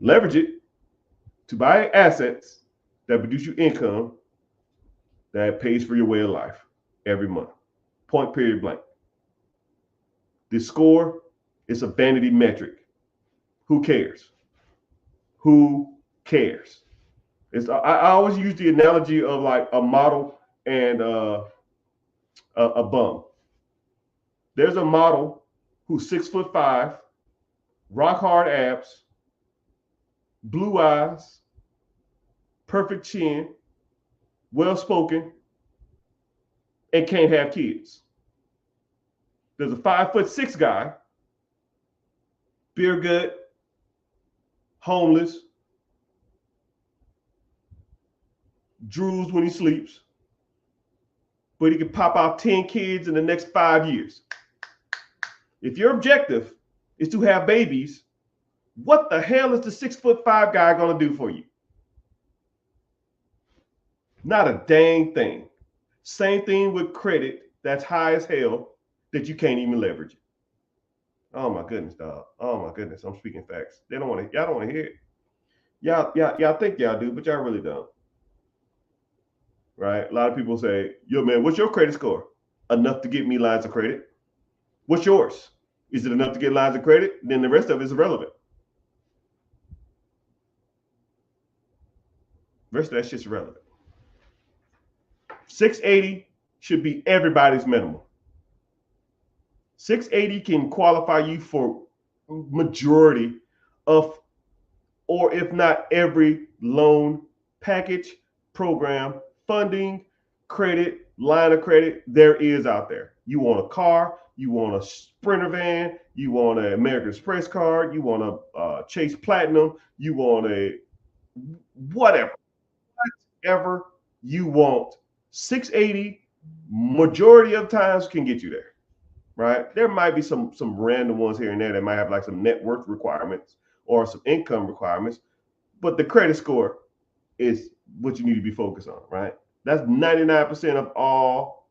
Speaker 1: leverage it to buy assets that produce you income that pays for your way of life every month. Point, period, blank. The score is a vanity metric. Who cares? Who cares? I always use the analogy of like a model and a bum. There's a model who's 6'5", rock hard abs, blue eyes, perfect chin, well spoken, and can't have kids. There's a 5'6" guy, beer gut, homeless, drools when he sleeps, but he can pop out 10 kids in the next 5 years. If your objective is to have babies, what the hell is the 6'5" guy gonna do for you? Not a dang thing. Same thing with credit that's high as hell that you can't even leverage it. Oh my goodness, dog. Oh my goodness, I'm speaking facts. Y'all don't want to hear it. Y'all think y'all do, but y'all really don't. Right? A lot of people say, yo, man, what's your credit score? Enough to get me lines of credit. What's yours? Is it enough to get lines of credit? Then the rest of it is irrelevant. The rest of that shit's irrelevant. 680 should be everybody's minimum. 680 can qualify you for majority of, or if not every loan package, program, funding, credit, line of credit there is out there. You want a car, you want a Sprinter van, you want an American Express card, you want a Chase Platinum, you want a whatever you want. 680 majority of times can get you there, right? There might be some random ones here and there that might have like some net worth requirements or some income requirements, but the credit score is what you need to be focused on, right? That's 99% of all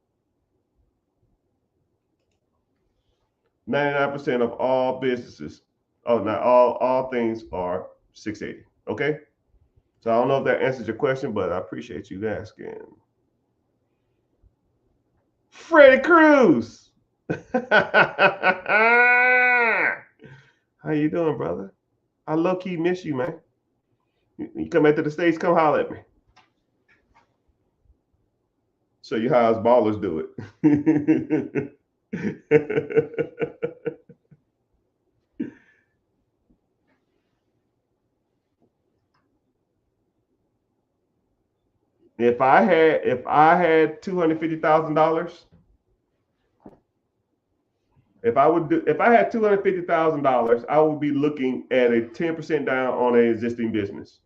Speaker 1: 99% of all businesses. Oh, not all things are 680. Okay. So I don't know if that answers your question, but I appreciate you asking. Freddie Cruz. How you doing, brother? I low-key miss you, man. You come back to the States, come holler at me. Show you how us ballers do it. If I had $250,000, if I had $250,000, I would be looking at a 10% down on an existing business.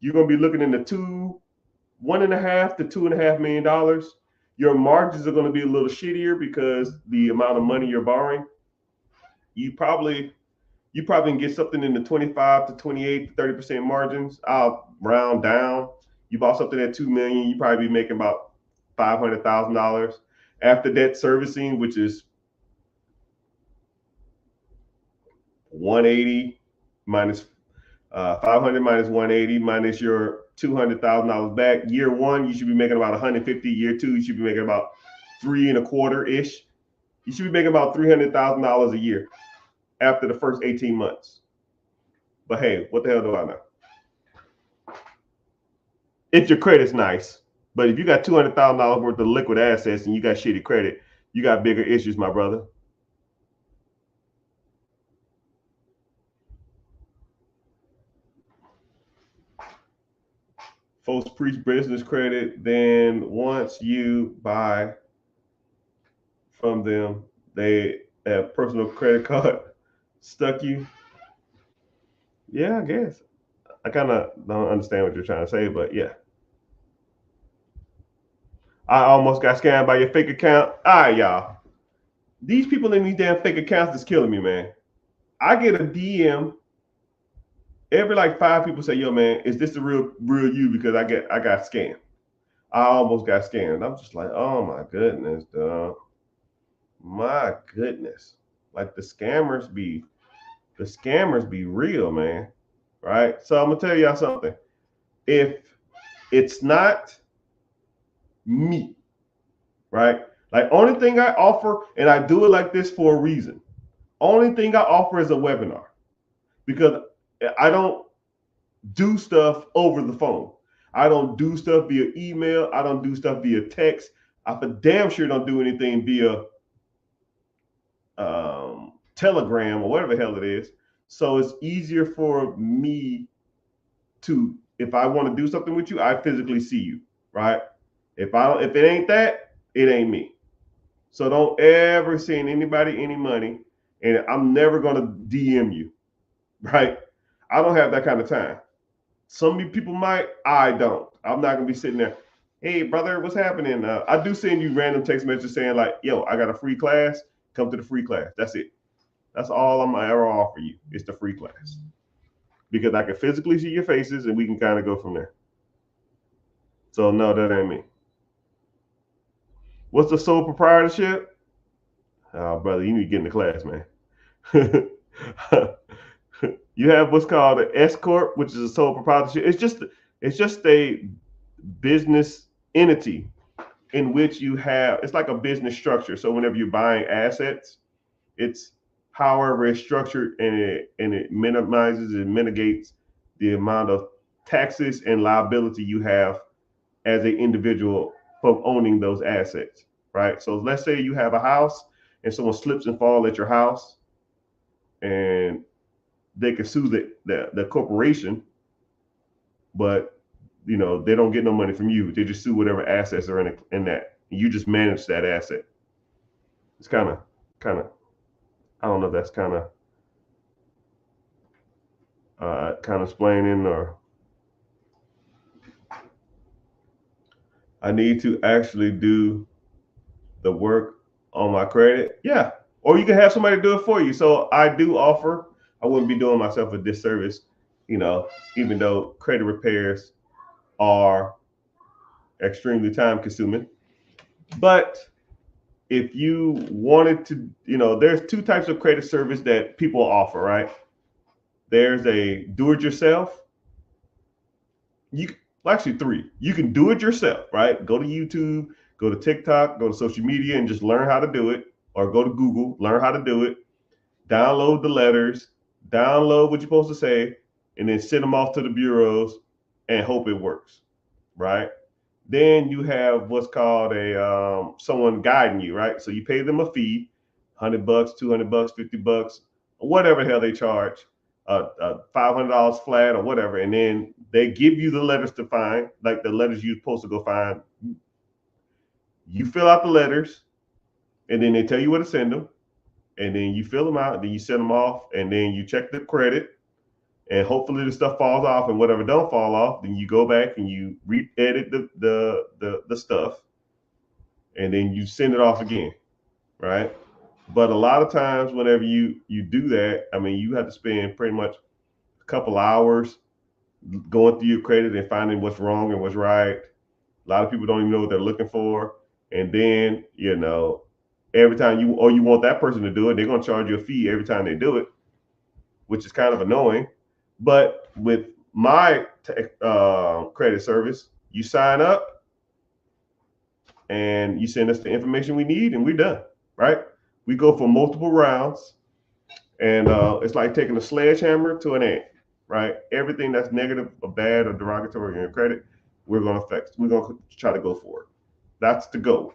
Speaker 1: You're gonna be looking in the $1.5 to $2.5 million. Your margins are gonna be a little shittier because the amount of money you're borrowing. you probably can get something in the 25 to 28 to 30% margins. I'll round down. You bought something at 2 million, you probably be making about $500,000 after debt servicing, which is 180 minus 500 minus 180 minus your $200,000 back. Year one, you should be making about 150. Year two, you should be making about 3.25 ish. You should be making about $300,000 a year after the first 18 months. But hey, what the hell do I know? If your credit's nice, but if you got $200,000 worth of liquid assets and you got shitty credit, you got bigger issues, my brother. Folks preach business credit, then once you buy from them, they have personal credit card stuck you. Yeah, I guess. I kind of don't understand what you're trying to say, but yeah. I almost got scammed by your fake account. All right, y'all. These people in these damn fake accounts is killing me, man. I get a DM every like 5 people say, "Yo, man, is this the real you?" Because I got scammed. I almost got scammed. I'm just like, oh my goodness, dog. My goodness. Like the scammers be real, man. Right? So I'm gonna tell y'all something. If it's not me, right? Like only thing I offer, and I do it like this for a reason. Only thing I offer is a webinar because I don't do stuff over the phone. I don't do stuff via email. I don't do stuff via text. I for damn sure don't do anything via Telegram or whatever the hell it is. So it's easier for me to, if I want to do something with you, I physically see you, right? If it ain't that, it ain't me. So don't ever send anybody any money, and I'm never gonna DM you, right? I don't have that kind of time. Some people might, I don't. I'm not gonna be sitting there. Hey, brother, what's happening? I do send you random text messages saying like, "Yo, I got a free class. Come to the free class." That's it. That's all I'm gonna ever offer you. It's the free class because I can physically see your faces and we can kind of go from there. So no, that ain't me. What's the sole proprietorship? Oh, brother, you need to get in the class, man. You have what's called an S corp, which is a sole proprietorship. It's just a business entity in which you have. It's like a business structure. So whenever you're buying assets, it's however it's structured, and it minimizes and mitigates the amount of taxes and liability you have as an individual from owning those assets, right? So let's say you have a house and someone slips and falls at your house, and they can sue the corporation, but they don't get no money from you. They just sue whatever assets are in that. You just manage that asset. It's kind of I don't know if that's kind of explaining, or I need to actually do the work on my credit. Yeah. Or you can have somebody do it for you. So I do offer, I wouldn't be doing myself a disservice, even though credit repairs are extremely time consuming. But if you wanted to, there's 2 types of credit service that people offer, right? There's a do-it-yourself. Actually 3. You can do it yourself, right? Go to YouTube, go to TikTok, go to social media and just learn how to do it, or go to Google, learn how to do it, download the letters, download what you're supposed to say, and then send them off to the bureaus and hope it works, right? Then you have what's called a someone guiding you, right? So you pay them a fee, $100, $200, $50, whatever the hell they charge, $500 flat or whatever, and then they give you the letters to find, like the letters you're supposed to go find. You fill out the letters, and then they tell you where to send them, and then you fill them out, then you send them off, and then you check the credit, and hopefully the stuff falls off, and whatever don't fall off, then you go back and you re-edit the stuff, and then you send it off again, right? But a lot of times, whenever you do that, I mean, you have to spend pretty much a couple hours going through your credit and finding what's wrong and what's right. A lot of people don't even know what they're looking for, and then every time you want that person to do it, they're gonna charge you a fee every time they do it, which is kind of annoying. But with my credit service, you sign up and you send us the information we need, and we're done. Right? We go for multiple rounds, and it's like taking a sledgehammer to an ant. Right? Everything that's negative or bad or derogatory in your credit, we're gonna affect. We're gonna try to go for it. That's the goal.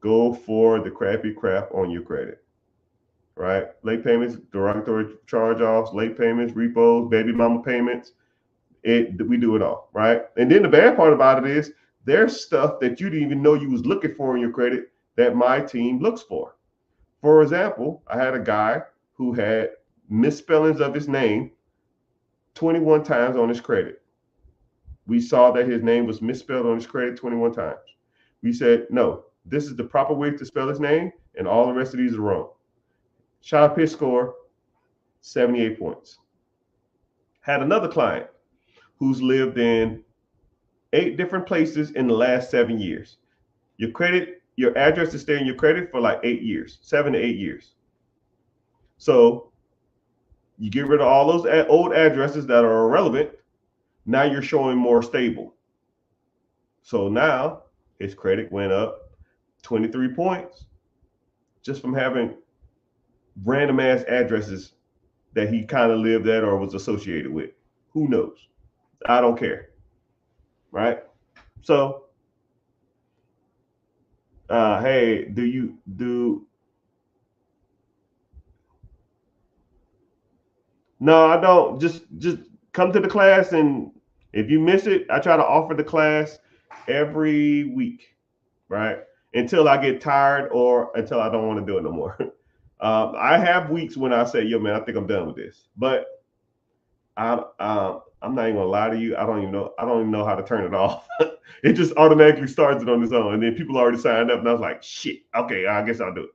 Speaker 1: Go for the crappy crap on your credit. Right? Late payments, derogatory charge-offs, late payments, repos, baby mama payments. We do it all, right? And then the bad part about it is there's stuff that you didn't even know you was looking for in your credit that my team looks for. For example, I had a guy who had misspellings of his name 21 times on his credit. We saw that his name was misspelled on his credit 21 times. We said, no, this is the proper way to spell his name, and all the rest of these are wrong. Shot up his score, 78 points. Had another client who's lived in 8 different places in the last 7 years. Your address is staying in your credit for like 8 years, 7 to 8 years. So you get rid of all those old addresses that are irrelevant. Now you're showing more stable. So now his credit went up 23 points just from having random ass addresses that he kind of lived at or was associated with. Who knows? I don't care. Right? So, hey, No, I don't. Just come to the class, and if you miss it, I try to offer the class every week, right? Until I get tired or until I don't want to do it no more. I have weeks when I say, "Yo, man, I think I'm done with this," but I'm not even gonna lie to you. I don't even know. I don't even know how to turn it off. It just automatically starts it on its own, and then people already signed up, and I was like, "Shit, okay, I guess I'll do it."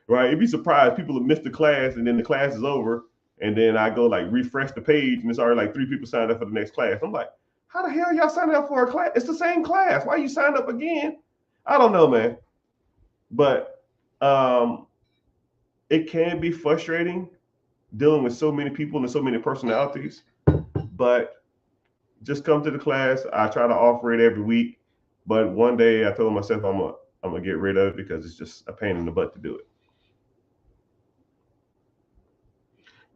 Speaker 1: Right? You'd be surprised. People have missed the class, and then the class is over, and then I go like refresh the page, and it's already like 3 people signed up for the next class. I'm like, "How the hell y'all signed up for a class? It's the same class. Why you signed up again?" I don't know, man. But it can be frustrating dealing with so many people and so many personalities. But just come to the class. I try to offer it every week. But one day I told myself I'm gonna get rid of it because it's just a pain in the butt to do it.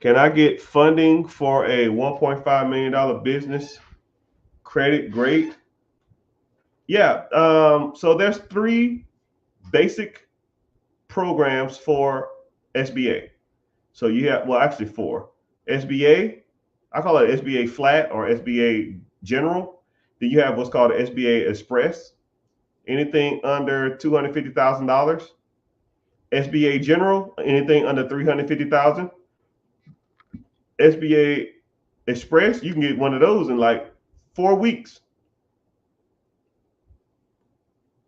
Speaker 1: Can I get funding for a $1.5 million business? Credit great. Yeah. So there's 3 basic programs for SBA. So you have, well, actually 4. SBA, I call it SBA flat or SBA general. Then you have what's called SBA express, anything under $250,000. SBA general, anything under $350,000. SBA express, you can get one of those in like 4 weeks.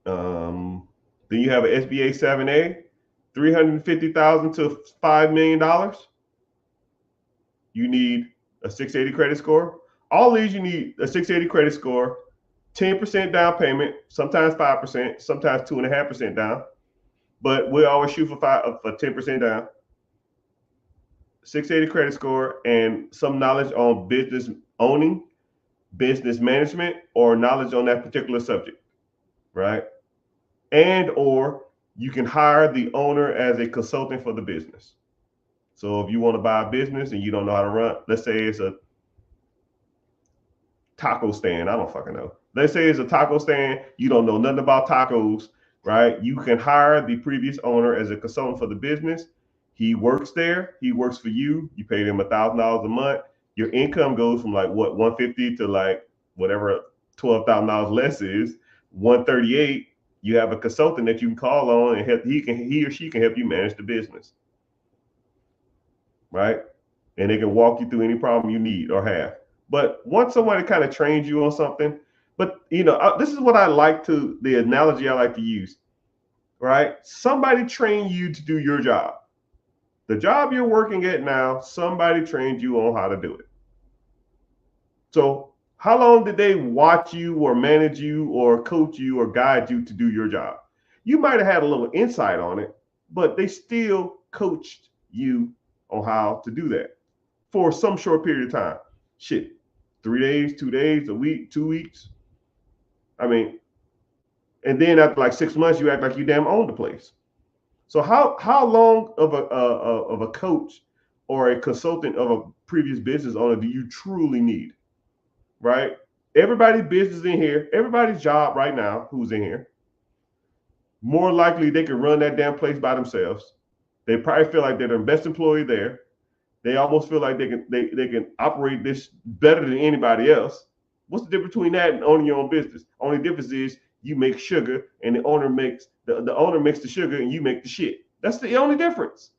Speaker 1: Then you have an SBA 7A, $350,000 to $5 million. You need a 680 credit score. All these you need a 680 credit score, 10% down payment, sometimes 5%, sometimes 2.5% down. But we always shoot for 10% down. 680 credit score and some knowledge on business owning, business management, or knowledge on that particular subject, right? And or you can hire the owner as a consultant for the business. So if you want to buy a business and you don't know how to run, let's say it's a taco stand. I don't fucking know. Let's say it's a taco stand. You don't know nothing about tacos, right? You can hire the previous owner as a consultant for the business. He works there. He works for you. You pay him $1,000 a month. Your income goes from like what 150 to like whatever $12,000 less is 138. You have a consultant that you can call on and help. He or she can help you manage the business, right? And they can walk you through any problem you need or have. But once somebody kind of trains you on something, but this is what I like to, the analogy I like to use. right? Somebody trained you to do your job. The job you're working at now, somebody trained you on how to do it. So how long did they watch you or manage you or coach you or guide you to do your job? You might have had a little insight on it, but they still coached you on how to do that for some short period of time. Shit, 3 days, 2 days, a week, 2 weeks. I mean, and then after like 6 months, you act like you damn own the place. So how long of a coach or a consultant of a previous business owner do you truly need? Right? Everybody's business in here, everybody's job right now who's in here, more likely they can run that damn place by themselves. They probably feel like they're the best employee there. They almost feel like they can operate this better than anybody else. What's the difference between that and owning your own business? Only difference is you make sugar and the owner makes the owner makes the sugar and you make the shit. That's the only difference.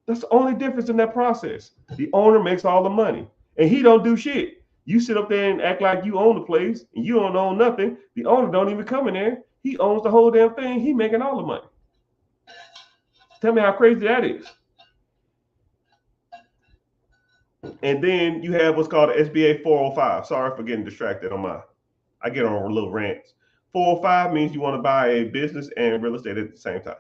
Speaker 1: That's the only difference in that process. The owner makes all the money and he don't do shit. You sit up there and act like you own the place and you don't own nothing. The owner don't even come in there. He owns the whole damn thing. He making all the money. Tell me how crazy that is. And then you have what's called the SBA 405. Sorry for getting distracted on I get on little rants. 405 means you want to buy a business and real estate at the same time.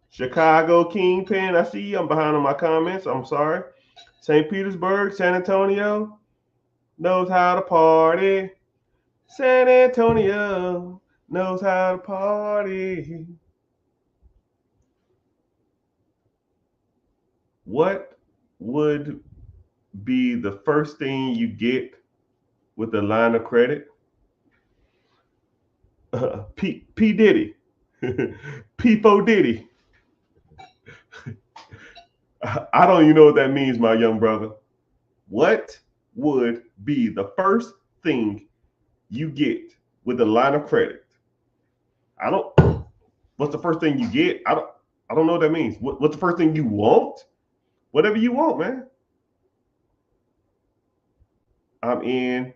Speaker 1: Chicago Kingpin, I see you. I'm behind on my comments. I'm sorry. St. Petersburg, San Antonio knows how to party. San Antonio knows how to party. What would be the first thing you get with a line of credit? P Diddy. P4 Diddy. I don't even know what that means, my young brother. What would be the first thing you get with a line of credit? What's the first thing you get? I don't know what that means. What's the first thing you want? Whatever you want, man. I'm in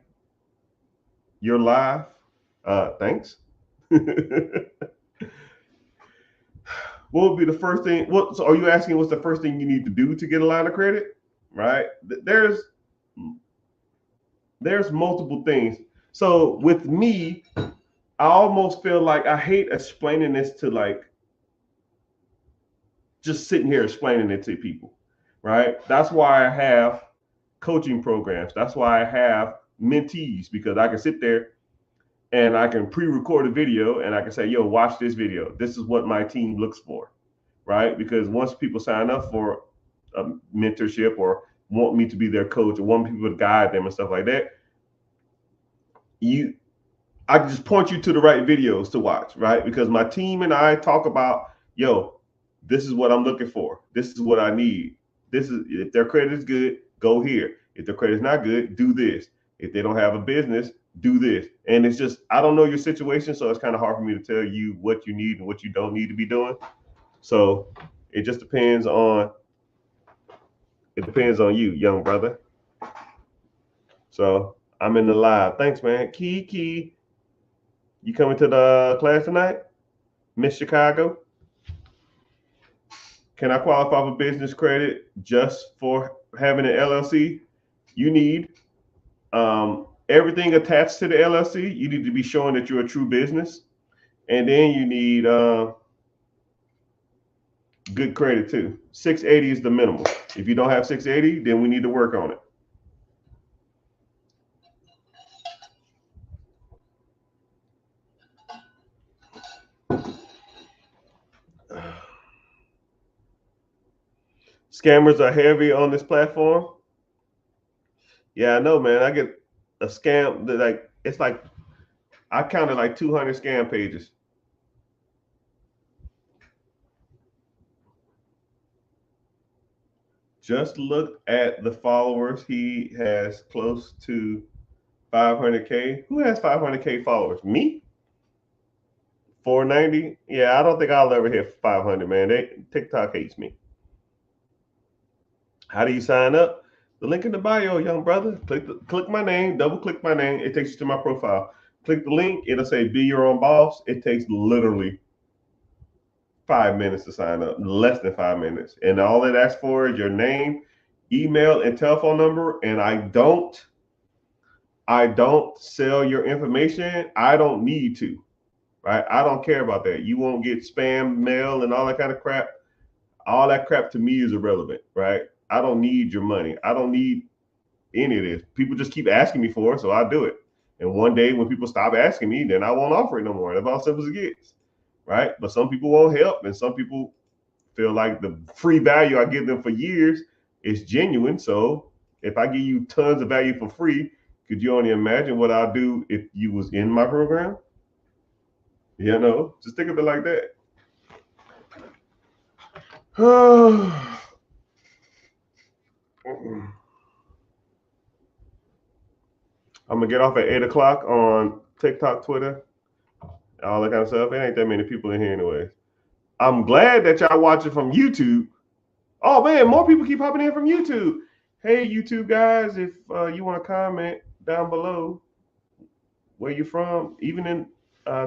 Speaker 1: your live. Thanks. What would be the first thing? So are you asking what's the first thing you need to do to get a line of credit? Right? There's multiple things. So with me, I almost feel like I hate explaining this to like just sitting here explaining it to people, right? That's why I have coaching programs. That's why I have mentees, because I can sit there and I can pre-record a video and I can say, yo, watch this video. This is what my team looks for, right? Because once people sign up for a mentorship or want me to be their coach or want people to guide them and stuff like that, I can just point you to the right videos to watch, right? Because my team and I talk about, yo, this is what I'm looking for. This is what I need. This is, if their credit is good, go here. If their credit is not good, do this. If they don't have a business, do this. And it's just, I don't know your situation, so it's kind of hard for me to tell you what you need and what you don't need to be doing. So it just depends on you, young brother. So I'm in the live. Thanks, man. Key, you coming to the class tonight? Miss Chicago? Can I qualify for business credit just for having an LLC? You need everything attached to the LLC. You need to be showing that you're a true business. And then you need good credit too. 680 is the minimum. If you don't have 680, then we need to work on it. Scammers are heavy on this platform. Yeah, I know, man. I get a scam that it's like I counted like 200 scam pages. Just look at the followers. He has close to 500K. Who has 500K followers? Me? 490? Yeah, I don't think I'll ever hit 500, man. TikTok hates me. How do you sign up? The link in the bio, young brother. Click my name, double click my name. It takes you to my profile. Click the link. It'll say be your own boss. It takes literally 5 minutes to sign up, less than 5 minutes. And all it asks for is your name, email, and telephone number. And I don't sell your information. I don't need to, right? I don't care about that. You won't get spam mail and all that kind of crap. All that crap to me is irrelevant, right? I don't need your money. I don't need any of this. People just keep asking me for it, so I do it. And one day when people stop asking me, then I won't offer it no more. That's how simple as it gets, right? But some people won't help, and some people feel like the free value I give them for years is genuine. So if I give you tons of value for free, could you only imagine what I'll do if you was in my program? Just think of it like that. I'm gonna get off at 8 o'clock on TikTok, Twitter, all that kind of stuff. It ain't that many people in here anyway. I'm glad that y'all watching from YouTube. Oh man, more people keep popping in from YouTube. Hey YouTube guys, if you want to comment down below where you from, even in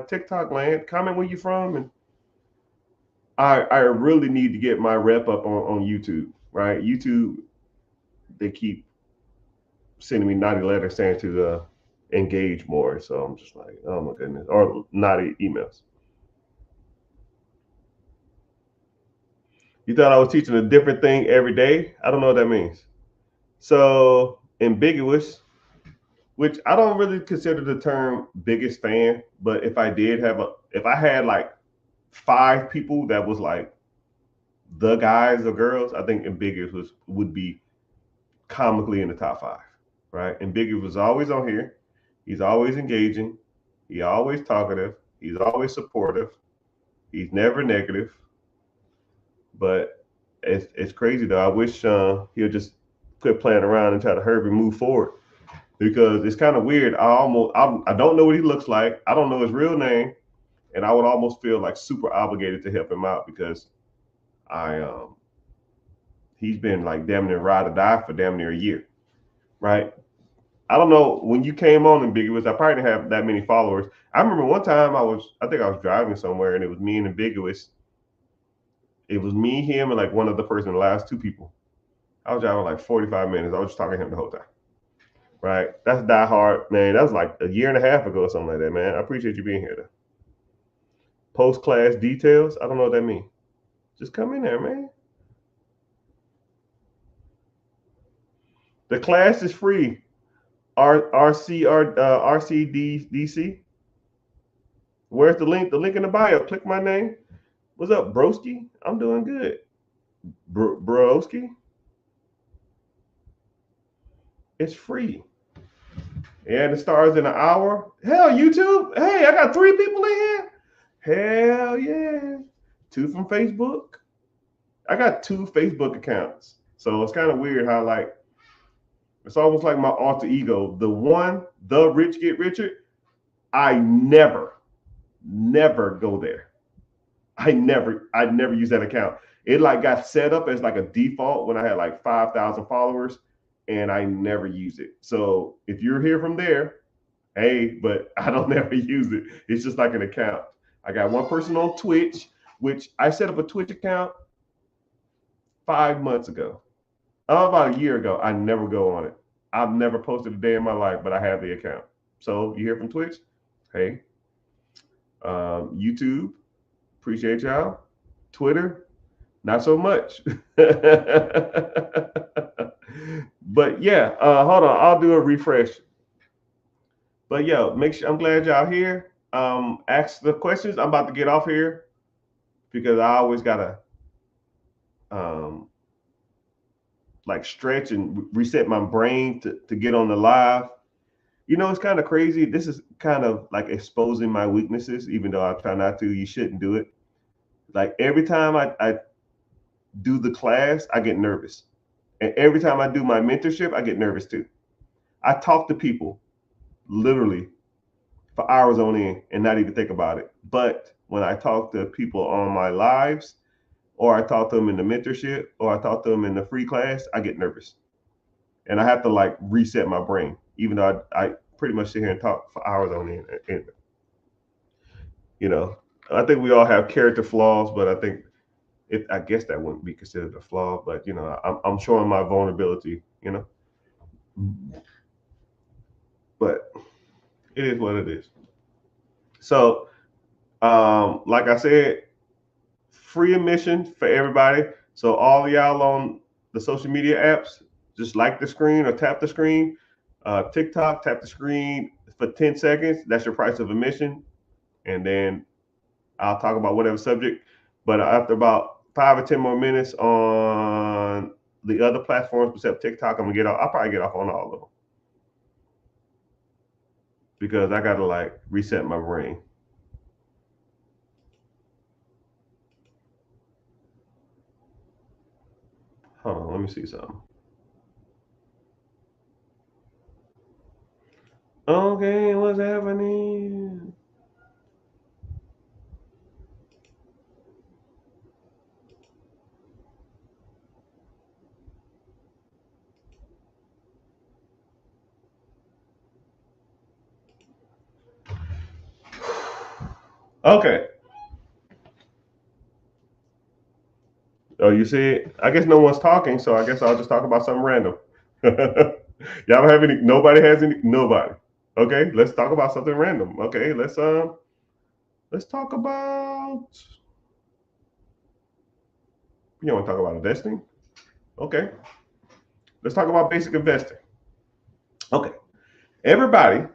Speaker 1: TikTok land, comment where you from. And I really need to get my rep up on YouTube, right? YouTube, they keep sending me naughty letters saying to engage more. So I'm just like, oh my goodness, or naughty emails. You thought I was teaching a different thing every day? I don't know what that means. So ambiguous, which I don't really consider the term biggest fan, but if I had like 5 people that was like the guys or girls, I think ambiguous would be comically in the top 5, right? Ambiguous was always on here. He's always engaging. He's always talkative. He's always supportive. He's never negative. But it's crazy though. I wish he'll just quit playing around and try to hurry and move forward, because it's kind of weird. I don't know what he looks like. I don't know his real name, and I would almost feel like super obligated to help him out because he's been like damn near ride or die for damn near a year, right? I don't know when you came on Ambiguous. I probably didn't have that many followers. I remember one time I think I was driving somewhere and it was me and Ambiguous. It was me, him, and like one other person, the last 2 people. I was driving like 45 minutes. I was just talking to him the whole time. Right? That's Die Hard, man. That was like a year and a half ago or something like that, man. I appreciate you being here though. Post-class details. I don't know what that means. Just come in there, man. The class is free. RCDC. Where's the link? The link in the bio. Click my name. What's up, broski? I'm doing good. Broski? It's free. And it starts in an hour. Hell, YouTube. Hey, I got 3 people in here. Hell yeah. 2 from Facebook. I got 2 Facebook accounts. So it's kind of weird how like, it's almost like my alter ego. The Rich Get Richer, I never go there. I never use that account. It like got set up as like a default when I had like 5,000 followers, and I never use it. So if you're here from there, hey, but I don't never use it. It's just like an account. I got one person on Twitch, which I set up a Twitch account 5 months ago. About a year ago. I never go on it. I've never posted a day in my life, but I have the account. So you hear from Twitch? Hey. YouTube, appreciate y'all. Twitter, not so much. But yeah, hold on, I'll do a refresh. But yeah, make sure, I'm glad y'all here. Ask the questions. I'm about to get off here because I always gotta like stretch and reset my brain to get on the live. It's kind of crazy. This is kind of like exposing my weaknesses, even though I try not to. You shouldn't do it. Like every time I do the class, I get nervous. And every time I do my mentorship, I get nervous too. I talk to people literally for hours on end and not even think about it. But when I talk to people on my lives, or I talk to them in the mentorship, or I talk to them in the free class, I get nervous. And I have to like reset my brain, even though I pretty much sit here and talk for hours on it. And you know, I think we all have character flaws, but I think I guess that wouldn't be considered a flaw. But you know, I'm showing my vulnerability. You know, but it is what it is. So, like I said, free admission for everybody. So all y'all on the social media apps, just like the screen or tap the screen. TikTok, tap the screen for 10 seconds. That's your price of admission. And then I'll talk about whatever subject. But after about 5 or 10 more minutes on the other platforms except TikTok, I'm gonna get off. I'll probably get off on all of them because I gotta like reset my brain. Hold on, let me see something. Okay, what's happening? Okay. Oh, you see it? I guess no one's talking, so I guess I'll just talk about something random. Y'all have any? Nobody has any? Nobody. Okay, let's talk about something random. Okay, let's talk about. You want to talk about investing? Okay, let's talk about basic investing. Okay, everybody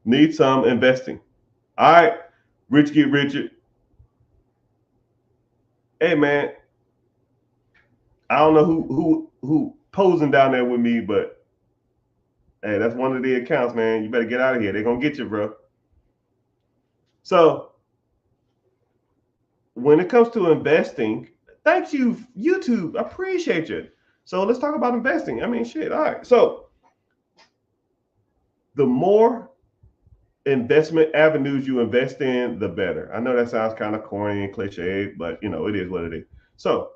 Speaker 1: needs some investing. All right, Rich get Richard. Hey man, I don't know who posing down there with me, but hey, that's one of the accounts, man. You better get out of here. They're gonna get you, bro. So when it comes to investing, thank you, YouTube. I appreciate you. So let's talk about investing. I mean, shit. All right. So the more investment avenues you invest in, the better. I know that sounds kind of corny and cliche, but you know, it is what it is. So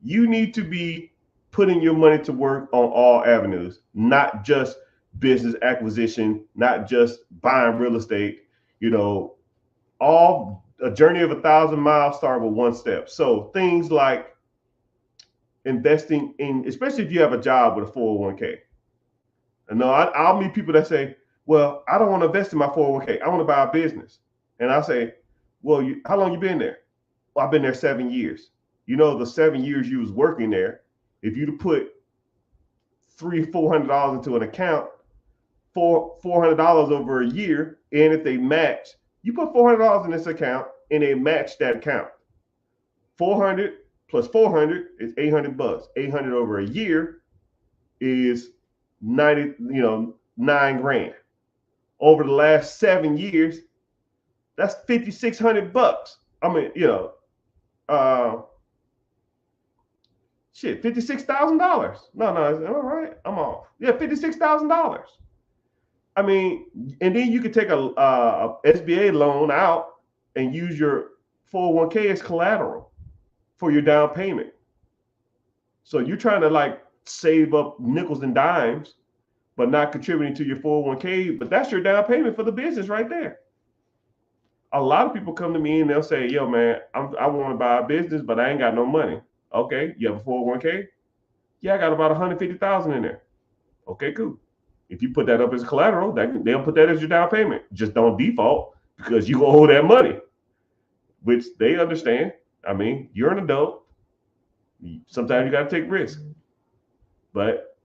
Speaker 1: you need to be putting your money to work on all avenues, not just business acquisition, not just buying real estate. You know, all a journey of 1,000 miles start with one step. So things like investing in, especially if you have a job with a 401k. And no, I'll meet people that say, "Well, I don't want to invest in my 401k. I want to buy a business." And I say, "Well, how long you been there?" "Well, I've been there 7 years." You know, the 7 years you was working there, if you'd put $300-400 into an account, $400 over a year, and if they match, you put $400 in this account, and they match that account. 400 plus 400 is $800. 800 over a year is 90, 9 grand. Over the last 7 years, that's $5,600. I mean, shit, $56,000. No, all right, I'm off. Yeah, $56,000. I mean, and then you could take a SBA loan out and use your 401k as collateral for your down payment. So you're trying to like save up nickels and dimes, but not contributing to your 401k. But that's your down payment for the business right there. A lot of people come to me and they'll say, "Yo, man, I want to buy a business, but I ain't got no money." Okay, you have a 401k? Yeah, I got about 150,000 in there. Okay, cool. If you put that up as collateral, they'll put that as your down payment. Just don't default because you owe that money, which they understand. I mean, you're an adult. Sometimes you got to take risks, but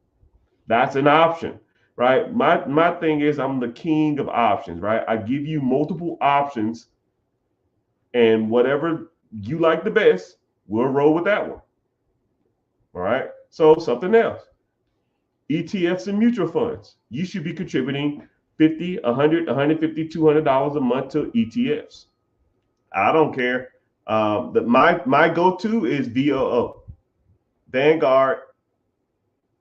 Speaker 1: that's an option, right? My thing is I'm the king of options, right? I give you multiple options, and whatever you like the best, we'll roll with that one. All right. So something else. ETFs and mutual funds. You should be contributing 50, 100, 150, $200 a month to ETFs. I don't care. My go-to is VOO, Vanguard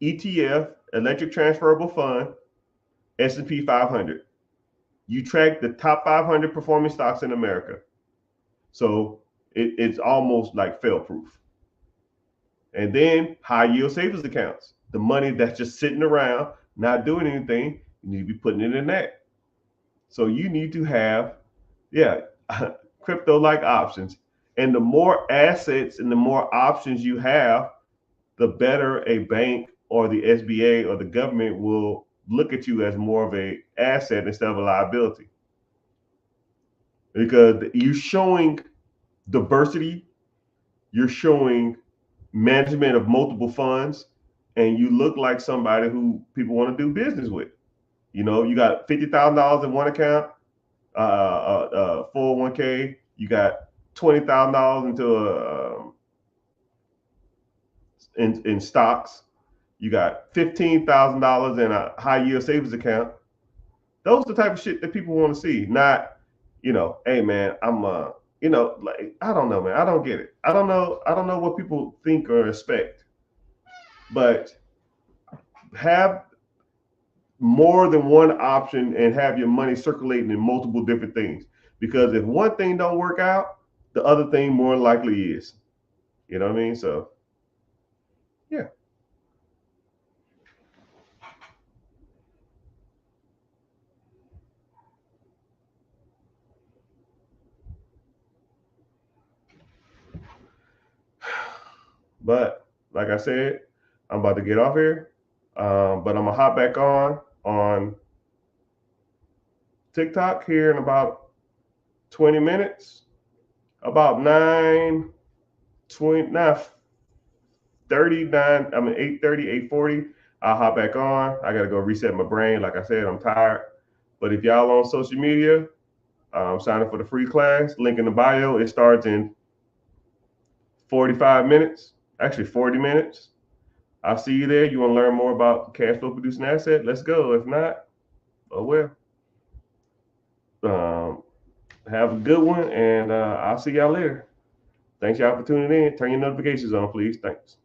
Speaker 1: ETF, Electric Transferable Fund, S&P 500. You track the top 500 performing stocks in America. So it's almost like fail-proof. And then high yield savings accounts, the money that's just sitting around, not doing anything. You need to be putting it in that. So you need to have, yeah, crypto-like options. And the more assets and the more options you have, the better a bank or the SBA or the government will look at you as more of a asset instead of a liability. Because you're showing diversity, you're showing management of multiple funds, and you look like somebody who people want to do business with. You know, you got $50,000 in one account, 401k. You got $20,000 into in stocks. You got $15,000 in a high yield savings account. Those are the type of shit that people want to see. Not, hey man, I'm like I don't know, man. I don't get it. I don't know. I don't know what people think or expect. But have more than one option and have your money circulating in multiple different things. Because if one thing don't work out, the other thing more likely is. You know what I mean? So, yeah. But like I said, I'm about to get off here. But I'm gonna hop back on TikTok here in about 20 minutes. About 9:39, I mean 8:30, 8:40. I'll hop back on. I gotta go reset my brain. Like I said, I'm tired. But if y'all on social media, sign up for the free class. Link in the bio. It starts in 45 minutes, actually 40 minutes. I'll see you there. You want to learn more about cash flow producing asset? Let's go. If not, oh well. Um, have a good one, and I'll see y'all later. Thanks y'all for tuning in. Turn your notifications on, please. Thanks.